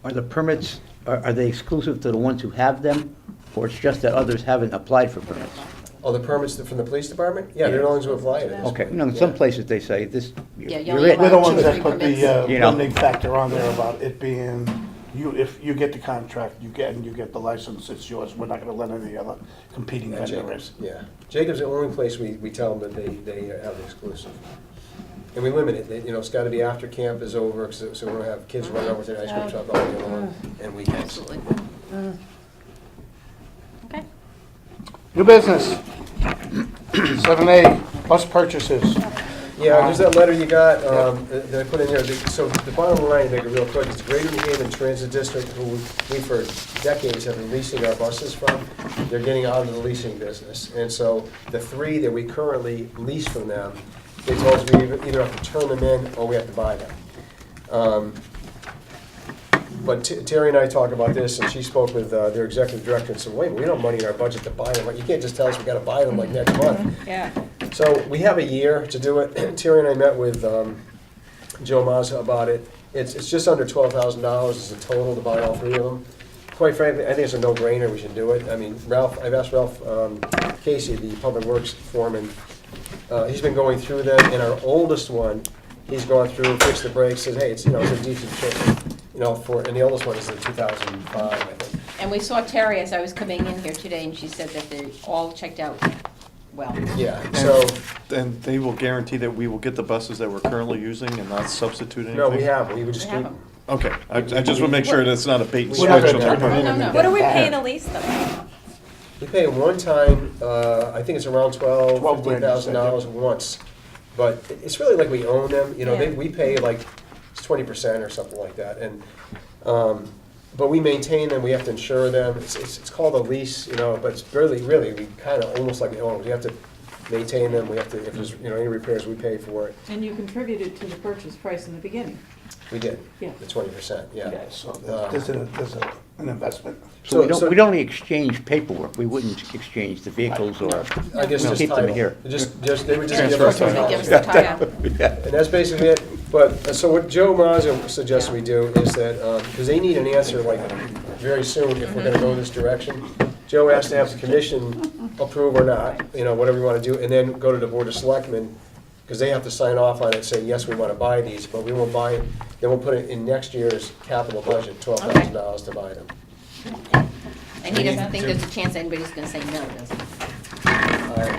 Are the permits, are they exclusive to the ones who have them, or it's just that others haven't applied for permits? Oh, the permits from the police department? Yeah, they're the ones who apply it. Okay, in some places they say this, Yeah, you you're only it. We're the Two or ones that three put the You know. limiting factor on there about it being, if you get the contract, you get the license, it's yours. We're not gonna let any other competing Yeah, vendor in. Jacobs, yeah. Jacobs is the only place we tell them that they have the exclusive. And we limit it, it's gotta be after camp is over, so we don't have kids running over to the ice cream truck all day long and weekends. Absolutely. Okay. New business. 7A, bus purchases. Yeah, there's that letter you got that I put in here. So the bottom line, to make it real quick, is Greater New Haven Transit District, who we for decades have been leasing our buses from, they're getting out of the leasing business. And so the 3 that we currently lease from them, they told us we either have to turn them in or we have to buy them. But Terry and I talked about this, and she spoke with their executive director and said, wait, we don't have money in our budget to buy them. Like, you can't just tell us we gotta buy them like next month. Yeah. So we have a year to do it. Terry and I met with Joe Mazza about it. It's just under $12,000 is the total to buy all 3 of them. Quite frankly, I think it's a no-brainer, we should do it. I mean, I've asked Ralph Casey, the Public Works foreman, he's been going through them, and our oldest one, he's gone through, fixed the brakes, said, hey, it's a decent shape. And the oldest one is the 2005, I think. And we saw Terry as I was coming in here today, and she said that they're all checked out well. Yeah, so, And they will guarantee that we will get the buses that we're currently using and not substitute anything? no, we have, we would just We have keep, them. Okay, I just want to make sure that's not a bait and We're switch not on gonna their turn part. it No, no. What are we paying to lease them? we pay one time, I think it's around $12,000, $15,000 once. But it's really like we own them, Yeah. we pay like 20% or something like that. And, but we maintain them, we have to insure them, it's called a lease, but it's really, we kind of almost like we own them. We have to maintain them, we have to, if there's, any repairs, we pay for it. And you contributed to the purchase price in the beginning. We did, Yeah. the 20%, yeah. So there's an investment. So we'd only exchange paperwork, we wouldn't exchange the vehicles or I guess just keep them title. here. They would just give us They title. give us the title. Yeah. And that's basically it. But, so what Joe Mazza suggests we do is that, because they need an answer like very soon if we're gonna go this direction. Joe asked to have the commission approve or not, whatever you wanna do, and then go to the Board of Selectmen, because they have to sign off on it, say, yes, we wanna buy these, but we won't buy it. Then we'll put it in next year's capital budget, $12,000 to buy them. And he doesn't think there's a chance anybody's gonna say no, does he?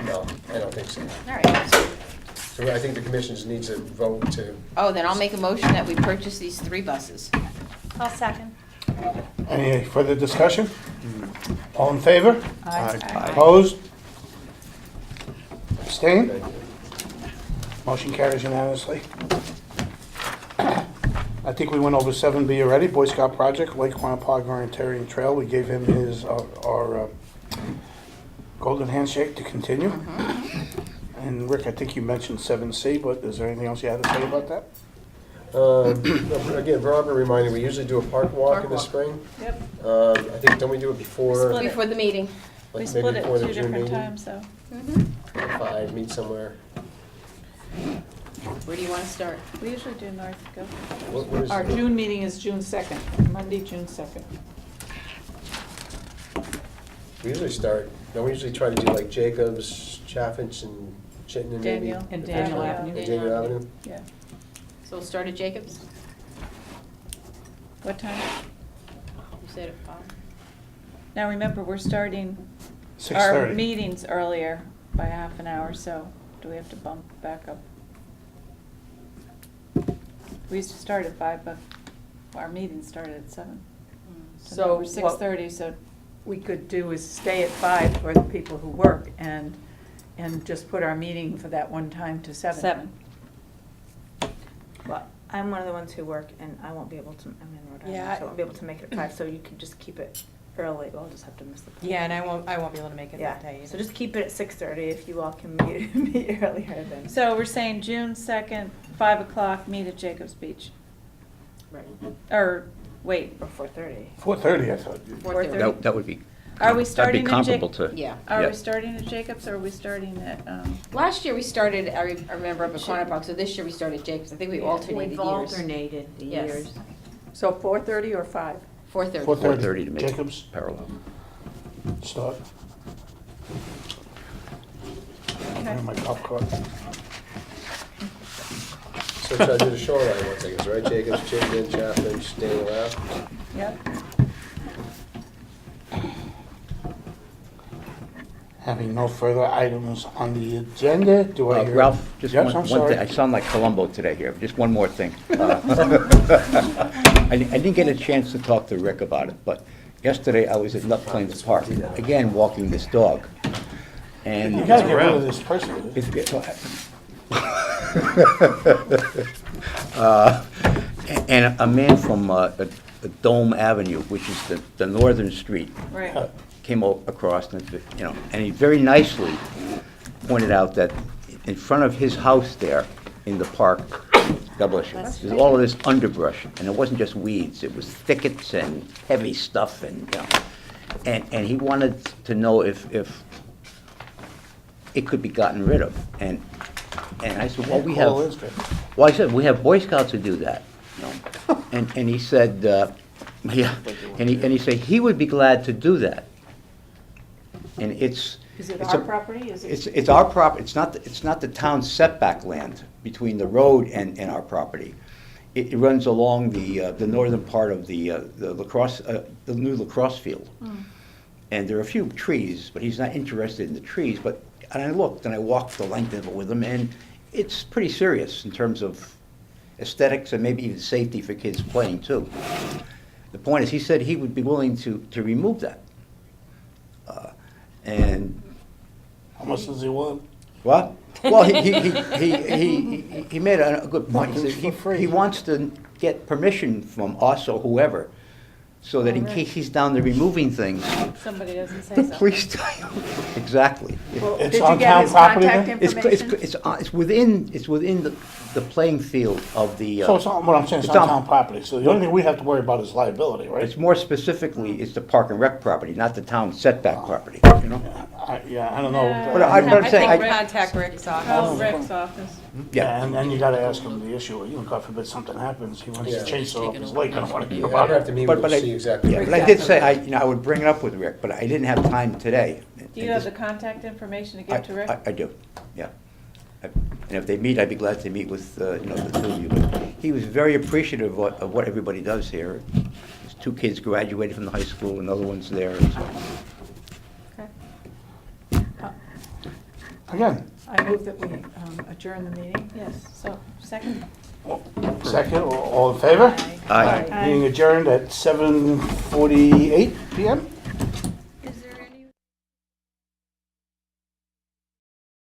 No, I don't think so. All right. So I think the commission just needs a vote to, Oh, then I'll make a motion that we purchase these 3 buses. I'll second. Any further discussion? All in favor? Aye. Opposed? Abstained? Motion carries unanimously. I think we went over 7B already, Boy Scout Project, Lake Quanapog Orienteering Trail. We gave him his, our golden handshake to continue. And Rick, I think you mentioned 7C, but is there anything else you had to say about that? again, Robert reminded, we usually do a park walk in the spring. Yep. I think, don't we do it before? Split it. Before the meeting. like We maybe split it before the 2 June different meeting? times, so. 5, meet somewhere. Where do you want to start? We usually do North Guilford. What is Our it? June meeting is June 2nd, Monday, June 2nd. We usually start, we usually try to do like Jacobs, Chaffinch, and Chittenden maybe. Daniel. And Daniel Yeah. Avenue. And Daniel Avenue. Yeah. So we'll start at Jacobs? What time? You said at 5? Now, remember, we're starting our 6:30. meetings earlier by half an hour, so do we have to bump back up? We used to start at 5, but our meeting started at 7. So now So we're what 6:30, so we could do is stay at 5 for the people who work and just put our meeting for that one time to 7. 7. Well, I'm one of the ones who work, and I won't be able to, I'm in Rhode Yeah, Island, so I won't be able to make it at 5, so you can just keep it early, I'll just have to miss the. Yeah, and I won't be able to make it Yeah, that day either. so just keep it at 6:30 if you all can meet, meet earlier then. So we're saying June 2nd, 5 o'clock, meet at Jacobs Beach. Right. Or, wait, Or 4:30. 4:30, I thought. 4:30. That would be. are we that'd be starting at comparable Jacobs? to. Yeah. Are Yeah. we starting at Jacobs, or are we starting at, Last year we started, I remember up at Quantico, so this year we started Jacobs. I think we alternated We've years. alternated the Yes. years. So 4:30 or 5? 4:30. 4:30 to make it Jacobs, parallel. start. Bring my golf cart. So try to do the shoreline ones, I guess, right? Jacobs, Chittenden, Chaffinch, Daniel Ave. Yep. Having no further items on the agenda, do I hear? Ralph, just Yes, one I'm thing. sorry. I sound like Columbo today here. Just one more thing. I didn't get a chance to talk to Rick about it, but yesterday I was at Nut Plains Park, again, walking this dog. And You gotta get rid of this person. And a man from Dome Avenue, which is the northern street, Right. came across, and, and he very nicely pointed out that in front of his house there in the park, God bless you, there's all of this underbrush, and it wasn't just weeds, it was thickets and heavy stuff, and he wanted to know if it could be gotten rid of, and I said, well, I said, we have Boy Scouts who do that, and he said, yeah, and he said he would be glad to do that. And Is it it's our a- property? It's our property, it's not the town's setback land between the road and our property. It runs along the northern part of the lacrosse, the new lacrosse field. And there are a few trees, but he's not interested in the trees, and I looked and I walked the length of it with him, and it's pretty serious in terms of aesthetics and maybe even safety for kids playing too. The point is, he said he would be willing to remove that. And How much does he want? what? Well, he made a good point. He Nothing's said for free. he wants to get permission from us or whoever, so that in case he's down there removing things, Somebody doesn't say the so. police tell you. Exactly. Well, It's did you on get town his property contact then? information? It's within the playing field of the. So it's on, what I'm saying, it's it's on on- town property, so the only thing we have to worry about is liability, right? It's more specifically, it's the Park and Rec property, not the town setback property, you know? Yeah, I don't know. Yeah. But I'm saying, I think contact Rick's office. Oh, Rick's office. Yeah, and then you gotta ask him the issue, God forbid something happens, he wants to Yeah. chainsaw up his leg, I don't wanna hear Yeah, about I'd have it. to meet But- with but him, I- see exactly. yeah, but I did say, I would bring it up with Rick, but I didn't have time today. Do you have the contact information to give to Rick? I do, yeah. And if they meet, I'd be glad to meet with, the two of you. But he was very appreciative of what everybody does here. His two kids graduated from the high school, another one's there, and so. Again, I move that we adjourn the meeting. Yes, so, second? second, all in favor? Aye. Meeting adjourned at 7:48 PM.